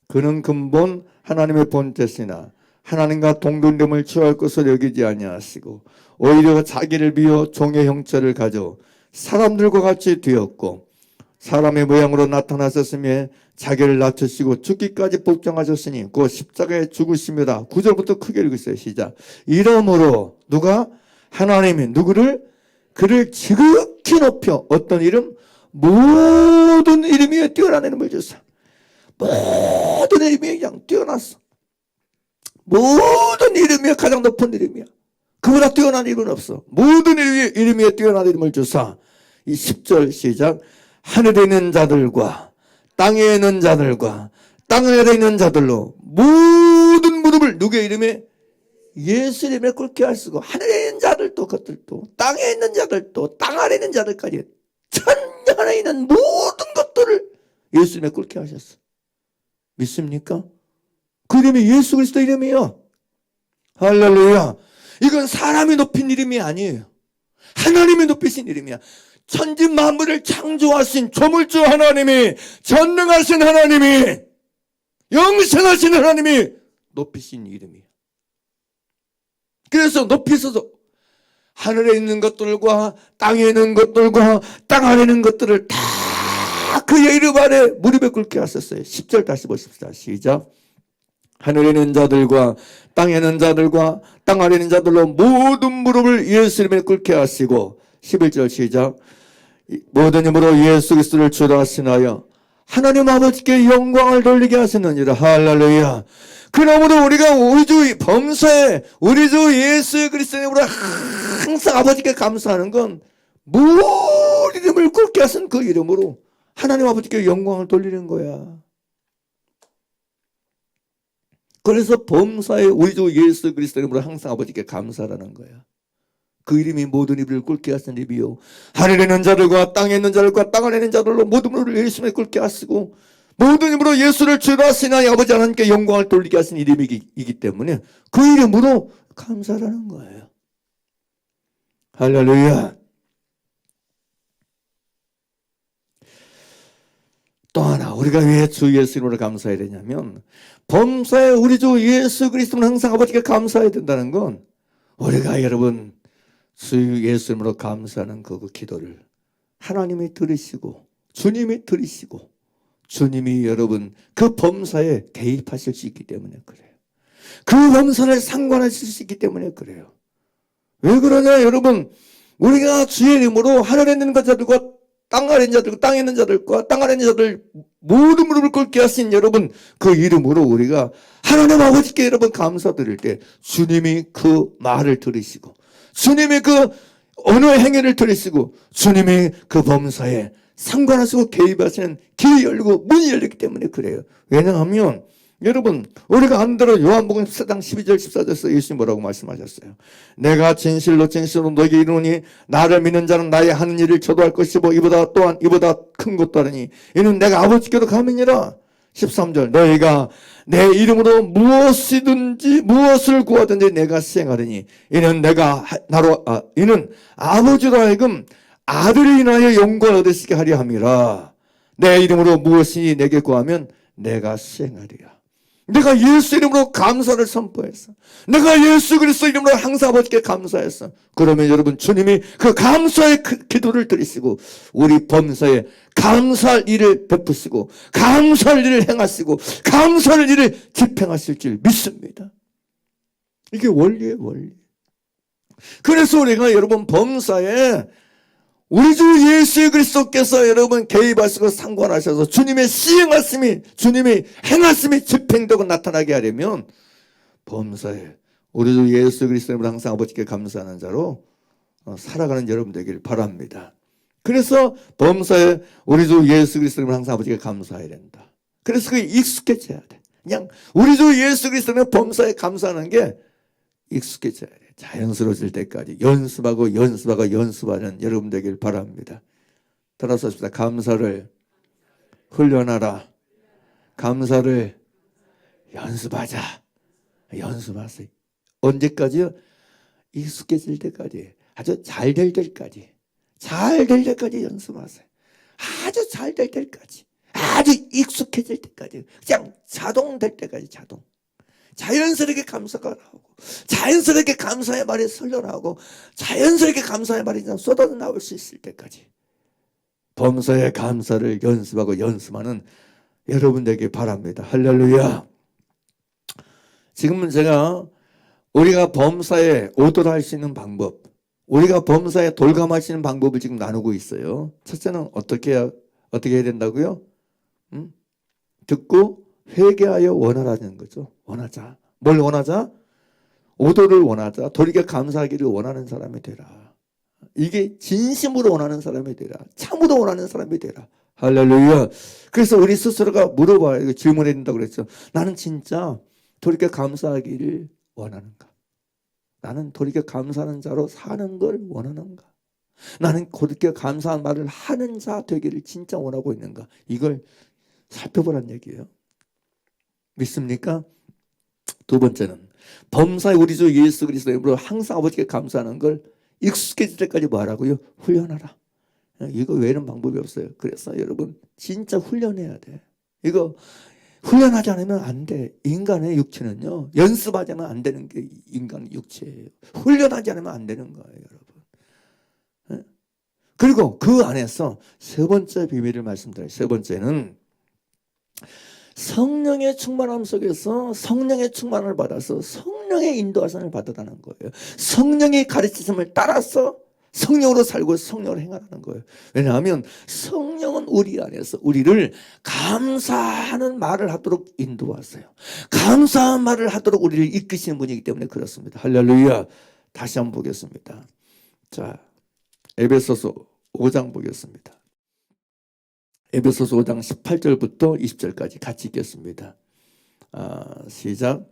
그는 근본 하나님의 본체시나 하나님과 동등됨을 취할 것을 여기지 아니하시고 오히려 자기를 비워 종의 형체를 가져 사람들과 같이 되었고 사람의 모양으로 나타나셨으며 자기를 낮추시고 죽기까지 복종하셨으니 그 십자가에 죽으심이라. 9절부터 크게 읽으세요. 시작. 이러므로 누가? 하나님이 누구를? 그를 지극히 높여 어떤 이름? 모든 이름 위에 뛰어난 이름을 주사. 모든 이름 위에 그냥 뛰어났어. 모든 이름 위에 가장 높은 이름이야. 그보다 뛰어난 이름은 없어. 모든 이름 위에 뛰어난 이름을 주사. 이 10절 시작. 하늘에 있는 자들과 땅에 있는 자들과 땅 아래에 있는 자들로 모든 무릎을 누구의 이름에? 예수 이름에 꿇게 하시고 하늘에 있는 자들도 그것들도 땅에 있는 자들도 땅 아래에 있는 자들까지 천년에 있는 모든 것들을 예수 이름에 꿇게 하셨어. 믿습니까? 그 이름이 예수 그리스도 이름이요. 할렐루야. 이건 사람이 높인 이름이 아니에요. 하나님이 높이신 이름이야. 천지 만물을 창조하신 조물주 하나님이, 전능하신 하나님이, 영생하신 하나님이 높이신 이름이에요. 그래서 높이서도 하늘에 있는 것들과 땅에 있는 것들과 땅 안에 있는 것들을 다 그의 이름 아래 무릎에 꿇게 하셨어요. 10절 다시 보십시다. 시작. 하늘에 있는 자들과 땅에 있는 자들과 땅 아래 있는 자들로 모든 무릎을 예수 이름에 꿇게 하시고 11절 시작. 모든 힘으로 예수 그리스도를 주라 하시나요 하나님 아버지께 영광을 돌리게 하시느니라. 할렐루야. 그러므로 우리가 우리 주 범사에 우리 주 예수 그리스도의 이름으로 항상 아버지께 감사하는 건 모든 이름을 꿇게 하신 그 이름으로 하나님 아버지께 영광을 돌리는 거야. 그래서 범사에 우리 주 예수 그리스도의 이름으로 항상 아버지께 감사하라는 거야. 그 이름이 모든 입을 꿇게 하신 이름이요 하늘에 있는 자들과 땅에 있는 자들과 땅 안에 있는 자들로 모든 무릎을 예수님에 꿇게 하시고 모든 이름으로 예수를 주라 하시나니 아버지 하나님께 영광을 돌리게 하신 이름이기 때문에 그 이름으로 감사하라는 거예요. 할렐루야. 또 하나 우리가 왜 주 예수 이름으로 감사해야 되냐면 범사에 우리 주 예수 그리스도는 항상 아버지께 감사해야 된다는 건 우리가 여러분 주 예수 이름으로 감사하는 그 기도를 하나님이 들으시고 주님이 들으시고 주님이 여러분 그 범사에 개입하실 수 있기 때문에 그래요. 그 범사를 상관하실 수 있기 때문에 그래요. 왜 그러냐 여러분, 우리가 주의 이름으로 하늘에 있는 자들과 땅 아래 있는 자들과 땅에 있는 자들과 땅 아래 있는 자들 모든 무릎을 꿇게 하신 여러분 그 이름으로 우리가 하나님 아버지께 여러분 감사드릴 때 주님이 그 말을 들으시고 주님이 그 어느 행위를 들으시고 주님이 그 범사에 상관하시고 개입하시는 길이 열리고 문이 열리기 때문에 그래요. 왜냐하면 여러분 우리가 안 들어 요한복음 14장 12절 14절에서 예수님 뭐라고 말씀하셨어요? 내가 진실로 진실로 너에게 이르노니 나를 믿는 자는 나의 하는 일을 저도 할 것이고 이보다 큰 것도 하리니 이는 내가 아버지께로 감이니라. 13절 너희가 내 이름으로 무엇을 구하든지 내가 수행하리니 이는 이는 아버지로 하여금 아들이 인하여 영광을 얻으시게 하려 함이라. 내 이름으로 무엇이 내게 구하면 내가 수행하리라. 내가 예수 이름으로 감사를 선포했어. 내가 예수 그리스도 이름으로 항상 아버지께 감사했어. 그러면 여러분 주님이 그 감사의 기도를 들으시고 우리 범사에 감사할 일을 베푸시고 감사할 일을 행하시고 감사할 일을 집행하실 줄 믿습니다. 이게 원리예요, 원리. 그래서 우리가 여러분 범사에 우리 주 예수 그리스도께서 여러분 개입하시고 상관하셔서 주님의 시행하심이 주님이 행하심이 집행되고 나타나게 하려면 범사에 우리 주 예수 그리스도를 항상 아버지께 감사하는 자로 살아가는 여러분 되길 바랍니다. 그래서 범사에 우리 주 예수 그리스도를 항상 아버지께 감사해야 된다. 그래서 그게 익숙해져야 돼. 그냥 우리 주 예수 그리스도는 범사에 감사하는 게 익숙해져야 돼. 자연스러워질 때까지 연습하는 여러분 되길 바랍니다. 따라서 합시다. 감사를 훈련하라. 감사를 연습하자. 연습하세요. 언제까지요? 익숙해질 때까지. 아주 잘 될 때까지. 잘 될 때까지 연습하세요. 아주 잘 될 때까지. 아주 익숙해질 때까지. 그냥 자동 될 때까지 자동. 자연스럽게 감사가 나오고 자연스럽게 감사의 말이 설려나오고 자연스럽게 감사의 말이 쏟아져 나올 수 있을 때까지 범사의 감사를 연습하고 연습하는 여러분 되길 바랍니다. 할렐루야. 지금은 제가 우리가 범사에 오도할 수 있는 방법, 우리가 범사에 돌감할 수 있는 방법을 지금 나누고 있어요. 첫째는 어떻게 해야 된다고요? 듣고 회개하여 원하라는 거죠. 원하자. 뭘 원하자? 오도를 원하자. 돌이켜 감사하기를 원하는 사람이 되라. 이게 진심으로 원하는 사람이 되라. 참으로 원하는 사람이 되라. 할렐루야. 그래서 우리 스스로가 물어봐요. 질문해야 된다고 그랬죠. 나는 진짜 돌이켜 감사하기를 원하는가? 나는 돌이켜 감사하는 자로 사는 걸 원하는가? 나는 돌이켜 감사한 말을 하는 자 되기를 진짜 원하고 있는가? 이걸 살펴보란 얘기예요. 믿습니까? 두 번째는 범사의 우리 주 예수 그리스도의 이름으로 항상 아버지께 감사하는 걸 익숙해질 때까지 뭐하라고요? 훈련하라. 이거 외에는 방법이 없어요. 그래서 여러분 진짜 훈련해야 돼. 이거 훈련하지 않으면 안 돼. 인간의 육체는요, 연습하지는 안 되는 게 인간의 육체예요. 훈련하지 않으면 안 되는 거예요, 여러분. 그리고 그 안에서 세 번째 비밀을 말씀드려요. 세 번째는 성령의 충만함 속에서 성령의 충만을 받아서 성령의 인도하심을 받아가는 거예요. 성령의 가르치심을 따라서 성령으로 살고 성령으로 행하는 거예요. 왜냐하면 성령은 우리 안에서 우리를 감사하는 말을 하도록 인도하세요. 감사한 말을 하도록 우리를 이끄시는 분이기 때문에 그렇습니다. 할렐루야. 다시 한번 보겠습니다. 자, 에베소서 5장 보겠습니다. 에베소서 5장 18절부터 20절까지 같이 읽겠습니다. 시작.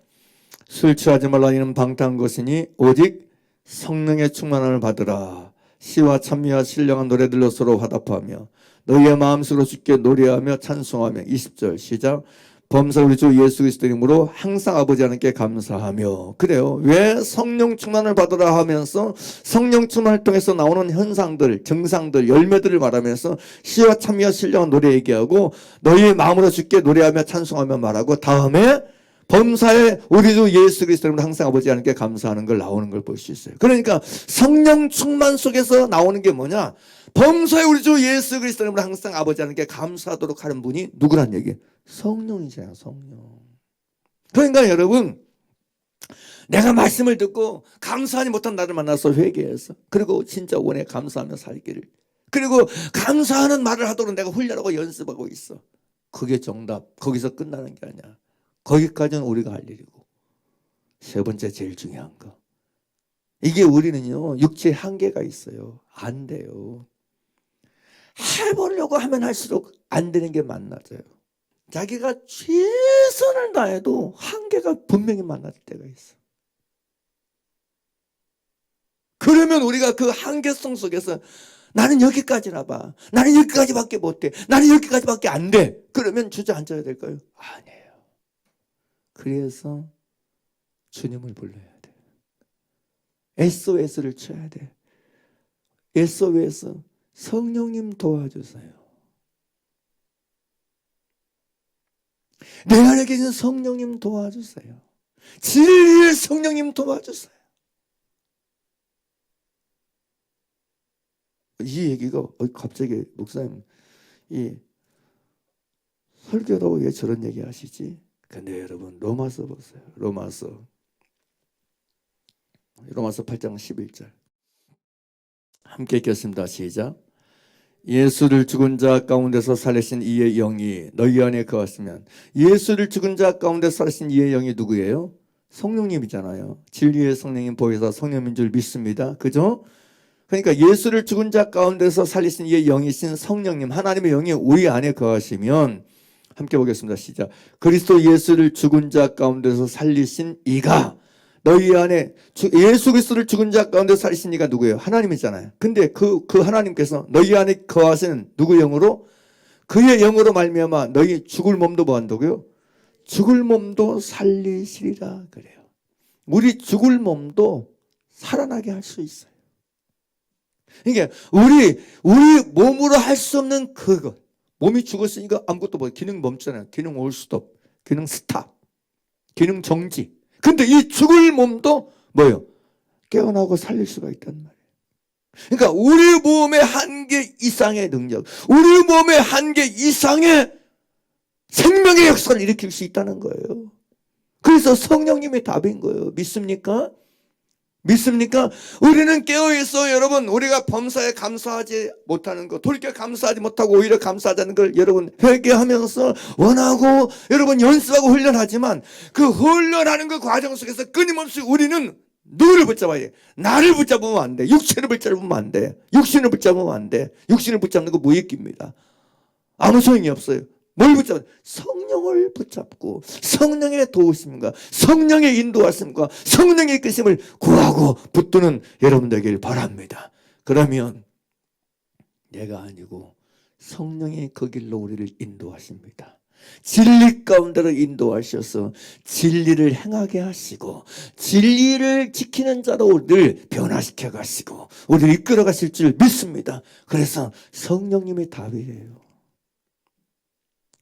술 취하지 말라. 이는 방탕한 것이니 오직 성령의 충만함을 받으라. 시와 찬미와 신령한 노래들로 서로 화답하며 너희의 마음속으로 주께 노래하며 찬송하며. 20절 시작. 범사 우리 주 예수 그리스도 이름으로 항상 아버지 하나님께 감사하며. 그래요. 왜 성령 충만을 받으라 하면서 성령 충만을 통해서 나오는 현상들, 증상들, 열매들을 말하면서 시와 찬미와 신령한 노래 얘기하고 너희의 마음으로 주께 노래하며 찬송하며 말하고, 다음에 범사에 우리 주 예수 그리스도 이름으로 항상 아버지 하나님께 감사하는 걸 나오는 걸 볼 수 있어요. 그러니까 성령 충만 속에서 나오는 게 뭐냐? 범사에 우리 주 예수 그리스도 이름으로 항상 아버지 하나님께 감사하도록 하는 분이 누구란 얘기예요? 성령이잖아요, 성령. 그러니까 여러분, 내가 말씀을 듣고 감사하지 못한 나를 만나서 회개해서, 그리고 진짜 원해 감사하며 살기를, 그리고 감사하는 말을 하도록 내가 훈련하고 연습하고 있어. 그게 정답. 거기서 끝나는 게 아니야. 거기까지는 우리가 할 일이고, 세 번째 제일 중요한 거, 이게 우리는요 육체에 한계가 있어요. 안 돼요. 해보려고 하면 할수록 안 되는 게 만나져요. 자기가 최선을 다해도 한계가 분명히 만날 때가 있어. 그러면 우리가 그 한계성 속에서 나는 여기까지나 봐, 나는 여기까지밖에 못해, 나는 여기까지밖에 안 돼, 그러면 주저앉아야 될까요? 아니에요. 그래서 주님을 불러야 돼. SOS를 쳐야 돼. SOS, 성령님 도와주세요. 내 안에 계신 성령님 도와주세요. 진리의 성령님 도와주세요. 이 얘기가 갑자기 목사님 이 설교도 왜 저런 얘기 하시지? 근데 여러분 로마서 보세요. 로마서 8장 11절 함께 읽겠습니다. 시작. 예수를 죽은 자 가운데서 살리신 이의 영이 너희 안에 거하시면. 예수를 죽은 자 가운데 살리신 이의 영이 누구예요? 성령님이잖아요. 진리의 성령님 보혜사 성령인 줄 믿습니다. 그죠? 그러니까 예수를 죽은 자 가운데서 살리신 이의 영이신 성령님, 하나님의 영이 우리 안에 거하시면, 함께 보겠습니다. 시작. 그리스도 예수를 죽은 자 가운데서 살리신 이가 너희 안에, 예수 그리스도를 죽은 자 가운데 살리신 이가 누구예요? 하나님이잖아요. 근데 그 하나님께서 너희 안에 거하시는 누구 영으로? 그의 영으로 말미암아 너희 죽을 몸도 뭐 한다고요? 죽을 몸도 살리시리라 그래요. 우리 죽을 몸도 살아나게 할 수 있어요. 그러니까 우리 몸으로 할 수 없는 그것. 몸이 죽었으니까 아무것도 뭐 기능 멈추잖아요. 기능 올 스톱, 기능 스탑, 기능 정지. 근데 이 죽을 몸도 뭐예요? 깨어나고 살릴 수가 있단 말이에요. 그러니까 우리 몸의 한계 이상의 능력, 우리 몸의 한계 이상의 생명의 역사를 일으킬 수 있다는 거예요. 그래서 성령님의 답인 거예요. 믿습니까? 믿습니까? 우리는 깨어있어. 여러분, 우리가 범사에 감사하지 못하는 것, 돌이켜 감사하지 못하고 오히려 감사하자는 걸 여러분 회개하면서 원하고 여러분 연습하고 훈련하지만, 그 훈련하는 그 과정 속에서 끊임없이 우리는 누구를 붙잡아야 돼? 나를 붙잡으면 안 돼. 육체를 붙잡으면 안 돼. 육신을 붙잡으면 안 돼. 육신을 붙잡는 거 무익입니다. 아무 소용이 없어요. 뭘 붙잡아? 성령을 붙잡고 성령의 도우심과 성령의 인도하심과 성령의 이끄심을 구하고 붙드는 여러분 되길 바랍니다. 그러면 내가 아니고 성령이 그 길로 우리를 인도하십니다. 진리 가운데로 인도하셔서 진리를 행하게 하시고 진리를 지키는 자로 우리를 변화시켜 가시고 우리를 이끌어 가실 줄 믿습니다. 그래서 성령님이 답이에요.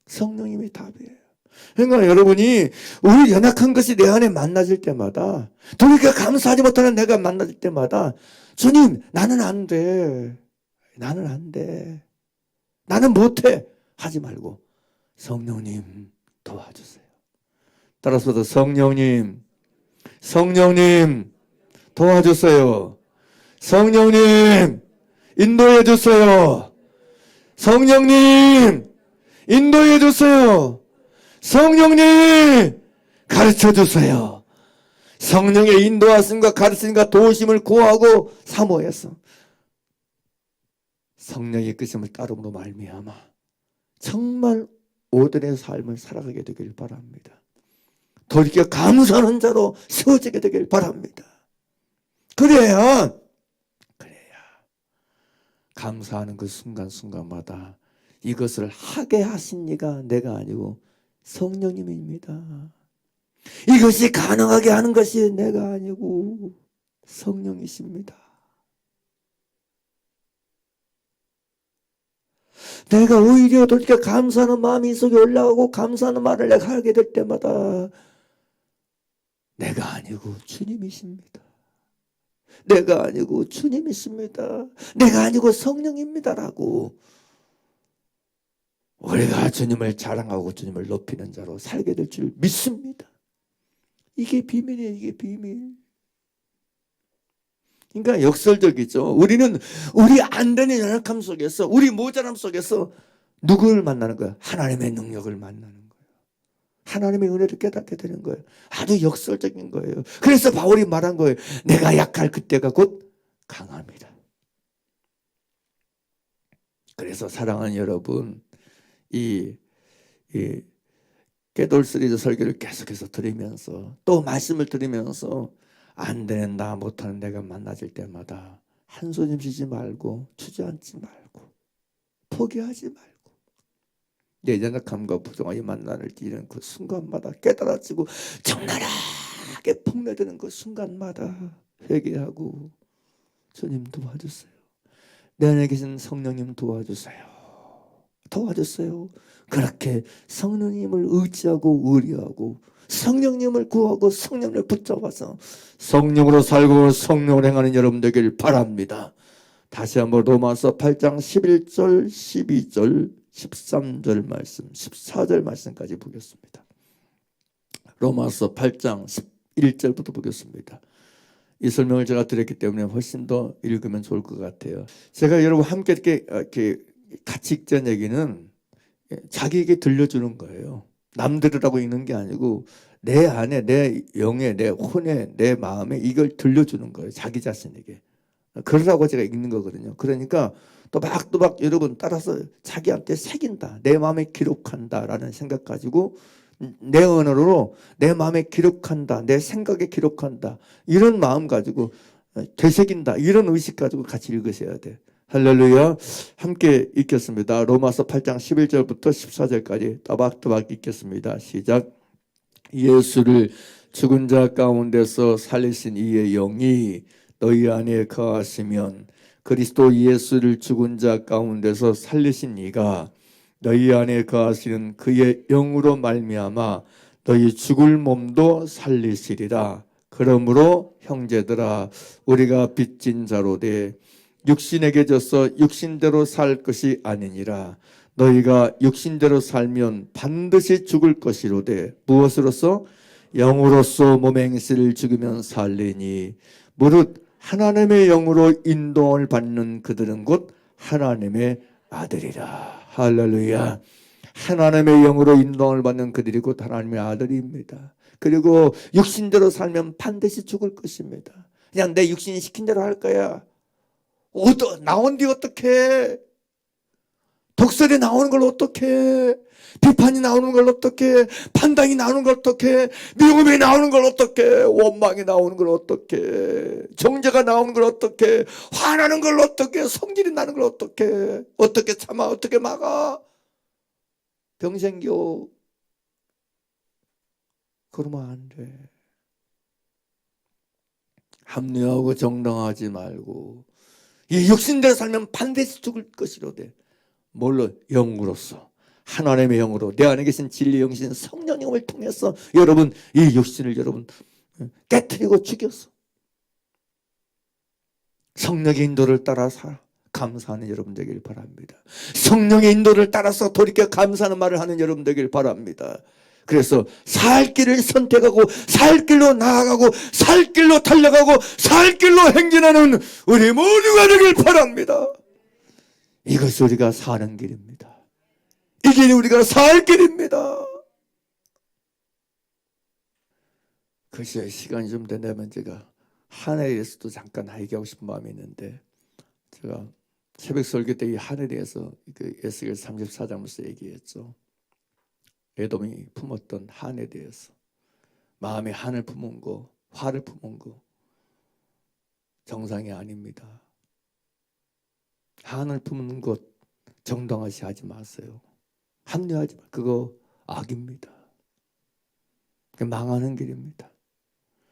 성령님이 답이에요. 그러니까 여러분이 우리 연약한 것이 내 안에 만나질 때마다 돌이켜 감사하지 못하는 내가 만나질 때마다 주님 나는 안 돼. 나는 안 돼. 나는 못해. 하지 말고 성령님 도와주세요. 따라서도 성령님 도와주세요. 성령님 인도해 주세요. 성령님 인도해 주세요. 성령님 가르쳐 주세요. 성령의 인도하심과 가르침과 도우심을 구하고 사모해서 성령의 이끄심을 따름으로 말미암아 정말 오늘의 삶을 살아가게 되길 바랍니다. 돌이켜 감사하는 자로 세워지게 되길 바랍니다. 그래야 감사하는 그 순간순간마다 이것을 하게 하신 이가 내가 아니고 성령님입니다. 이것이 가능하게 하는 것이 내가 아니고 성령이십니다. 내가 오히려 돌이켜 감사하는 마음이 속에 올라오고 감사하는 말을 내가 하게 될 때마다 내가 아니고 주님이십니다. 내가 아니고 주님이십니다. 내가 아니고 성령입니다라고 우리가 주님을 자랑하고 주님을 높이는 자로 살게 될 줄 믿습니다. 이게 비밀이에요. 이게 비밀. 그러니까 역설적이죠. 우리는 우리 안 되는 연약함 속에서 우리 모자람 속에서 누구를 만나는 거예요? 하나님의 능력을 만나는 거예요. 하나님의 은혜를 깨닫게 되는 거예요. 아주 역설적인 거예요. 그래서 바울이 말한 거예요. 내가 약할 그때가 곧 강합니다. 그래서 사랑하는 여러분 이 깨돌 시리즈 설교를 계속해서 들으면서 또 말씀을 들으면서 안 되는 나 못하는 내가 만나질 때마다 한숨 쉬지 말고 주저앉지 말고 포기하지 말고 내 연약함과 부정함이 만나는 이런 그 순간마다 깨달아지고 적나라하게 폭내드는 그 순간마다 회개하고 주님 도와주세요. 내 안에 계신 성령님 도와주세요. 그렇게 성령님을 의지하고 의리하고 성령님을 구하고 성령을 붙잡아서 성령으로 살고 성령을 행하는 여러분 되길 바랍니다. 다시 한번 로마서 8장 11절 12절 13절 말씀 14절 말씀까지 보겠습니다. 로마서 8장 11절부터 보겠습니다. 이 설명을 제가 드렸기 때문에 훨씬 더 읽으면 좋을 것 같아요. 제가 여러분 함께 이렇게 같이 읽자는 얘기는 자기에게 들려주는 거예요. 남들이라고 읽는 게 아니고 내 안에 내 영에 내 혼에 내 마음에 이걸 들려주는 거예요. 자기 자신에게. 그러라고 제가 읽는 거거든요. 그러니까 또박또박 여러분 따라서 자기한테 새긴다. 내 마음에 기록한다라는 생각 가지고 내 언어로 내 마음에 기록한다. 내 생각에 기록한다. 이런 마음 가지고 되새긴다. 이런 의식 가지고 같이 읽으셔야 돼. 할렐루야. 함께 읽겠습니다. 로마서 8장 11절부터 14절까지 또박또박 읽겠습니다. 시작. 예수를 죽은 자 가운데서 살리신 이의 영이 너희 안에 거하시면 그리스도 예수를 죽은 자 가운데서 살리신 이가 너희 안에 거하시는 그의 영으로 말미암아 너희 죽을 몸도 살리시리라. 그러므로 형제들아 우리가 빚진 자로되 육신에게 져서 육신대로 살 것이 아니니라. 너희가 육신대로 살면 반드시 죽을 것이로되 무엇으로써? 영으로서 몸의 행실을 죽이면 살리니 무릇 하나님의 영으로 인도를 받는 그들은 곧 하나님의 아들이라. 할렐루야. 하나님의 영으로 인도를 받는 그들이 곧 하나님의 아들입니다. 그리고 육신대로 살면 반드시 죽을 것입니다. 그냥 내 육신이 시킨 대로 할 거야. 나온 뒤 어떡해? 독설이 나오는 걸 어떡해? 비판이 나오는 걸 어떡해? 판단이 나오는 걸 어떡해? 미움이 나오는 걸 어떡해? 원망이 나오는 걸 어떡해? 정죄가 나오는 걸 어떡해? 화나는 걸 어떡해? 성질이 나는 걸 어떡해? 어떻게 참아? 어떻게 막아? 병 생겨. 그러면 안 돼. 합리하고 정당하지 말고 이 육신대로 살면 반드시 죽을 것이로되 뭘로? 영으로서, 하나님의 영으로 내 안에 계신 진리 영신 성령님을 통해서 여러분 이 육신을 여러분 깨트리고 죽였어. 성령의 인도를 따라 감사하는 여러분 되길 바랍니다. 성령의 인도를 따라서 돌이켜 감사하는 말을 하는 여러분 되길 바랍니다. 그래서 살 길을 선택하고 살 길로 나아가고 살 길로 달려가고 살 길로 행진하는 우리 모두가 되길 바랍니다. 이것이 우리가 사는 길입니다. 이 길이 우리가 살 길입니다. 글쎄 시간이 좀 된다면 제가 하늘에 대해서도 잠깐 얘기하고 싶은 마음이 있는데, 제가 새벽 설교 때 이 하늘에 대해서 에스겔 34장에서 얘기했죠. 에돔이 품었던 한에 대해서. 마음에 한을 품은 거, 화를 품은 거 정상이 아닙니다. 한을 품는 것 정당화시 하지 마세요. 합리화하지 마. 그거 악입니다. 망하는 길입니다.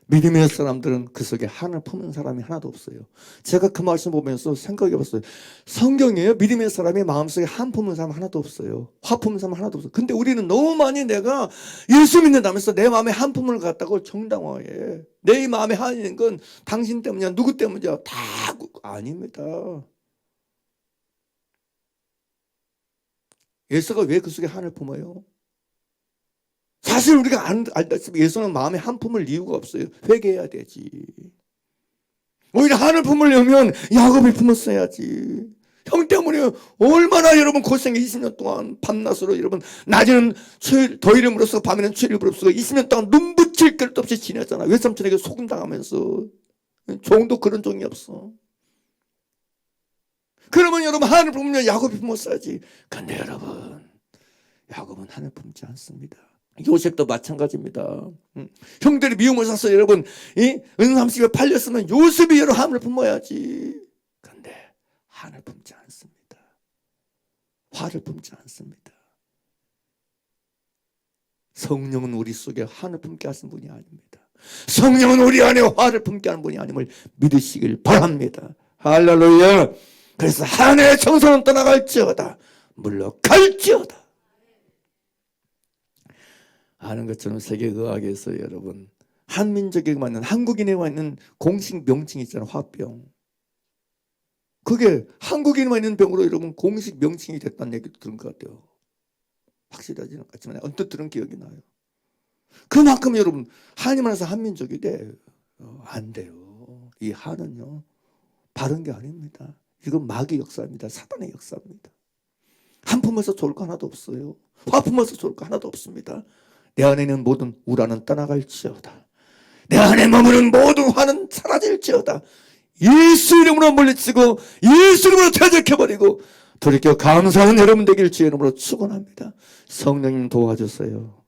믿음의 사람들은 그 속에 한을 품는 사람이 하나도 없어요. 제가 그 말씀 보면서 생각해 봤어요. 성경이에요. 믿음의 사람이 마음속에 한 품는 사람 하나도 없어요. 화 품는 사람 하나도 없어요. 근데 우리는 너무 많이 내가 예수 믿는다면서 내 마음에 한 품을 갖다가 정당화해. 내 마음에 한이 있는 건 당신 때문이야, 누구 때문이야, 다 아닙니다. 예수가 왜 그 속에 한을 품어요? 사실 우리가 알다시피 예수는 마음에 한 품을 이유가 없어요. 회개해야 되지. 오히려 한을 품으려면 야곱이 품었어야지. 형 때문에 얼마나 여러분 고생해. 20년 동안 밤낮으로 여러분 낮에는 더위를 물었어, 밤에는 추위를 물었어. 20년 동안 눈 붙일 것도 없이 지냈잖아. 외삼촌에게 속임당하면서. 종도 그런 종이 없어. 그러면 여러분 한을 품으면 야곱이 품었어야지. 근데 여러분 야곱은 한을 품지 않습니다. 요셉도 마찬가지입니다. 형들이 미움을 사서 여러분 은삼십에 팔렸으면 요셉이 여러 한을 품어야지. 그런데 한을 품지 않습니다. 화를 품지 않습니다. 성령은 우리 속에 한을 품게 하신 분이 아닙니다. 성령은 우리 안에 화를 품게 하는 분이 아님을 믿으시길 바랍니다. 할렐루야. 그래서 한의 청소는 떠나갈지어다 물러갈지어다. 아는 것처럼 세계의학에서 여러분 한민족에게 맞는, 한국인에 맞는 공식 명칭이 있잖아요. 화병. 그게 한국인에 맞는 병으로 여러분 공식 명칭이 됐다는 얘기도 들은 것 같아요. 확실하지는 않지만 언뜻 들은 기억이 나요. 그만큼 여러분 한이 많아서 한민족이 돼. 안 돼요. 이 한은요 바른 게 아닙니다. 이건 마귀 역사입니다. 사단의 역사입니다. 한 품에서 좋을 거 하나도 없어요. 화 품에서 좋을 거 하나도 없습니다. 내 안에 있는 모든 우라는 떠나갈지어다. 내 안에 머무는 모든 화는 사라질지어다. 예수 이름으로 물리치고 예수 이름으로 퇴적해버리고 돌이켜 감사하는 여러분 되길 주의 이름으로 축원합니다. 성령님 도와주세요.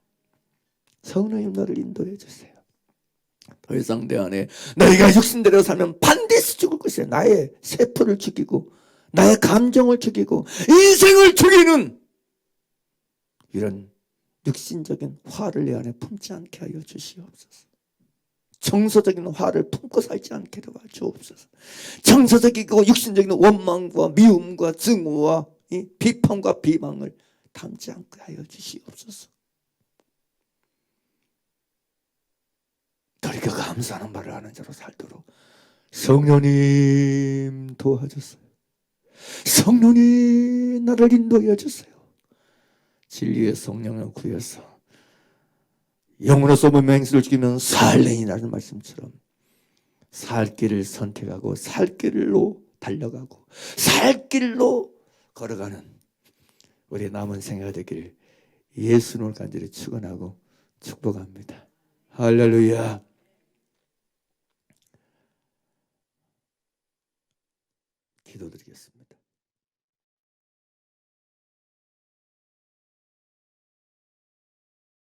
성령님 나를 인도해 주세요. 더 이상 내 안에 너희가 육신대로 살면 반드시 죽을 것이야. 나의 세포를 죽이고 나의 감정을 죽이고 인생을 죽이는 이런 육신적인 화를 내 안에 품지 않게 하여 주시옵소서. 정서적인 화를 품고 살지 않게 도와주옵소서. 정서적이고 육신적인 원망과 미움과 증오와 비판과 비방을 담지 않게 하여 주시옵소서. 돌이켜 감사하는 말을 하는 자로 살도록 성령님 도와주세요. 성령님 나를 인도해 주세요. 진리의 성령을 구해서 영으로서 몸의 행실을 죽이면 살래이라는 말씀처럼 살 길을 선택하고 살 길로 달려가고 살 길로 걸어가는 우리 남은 생애가 되기를 예수님을 간절히 축원하고 축복합니다. 할렐루야. 기도드리겠습니다.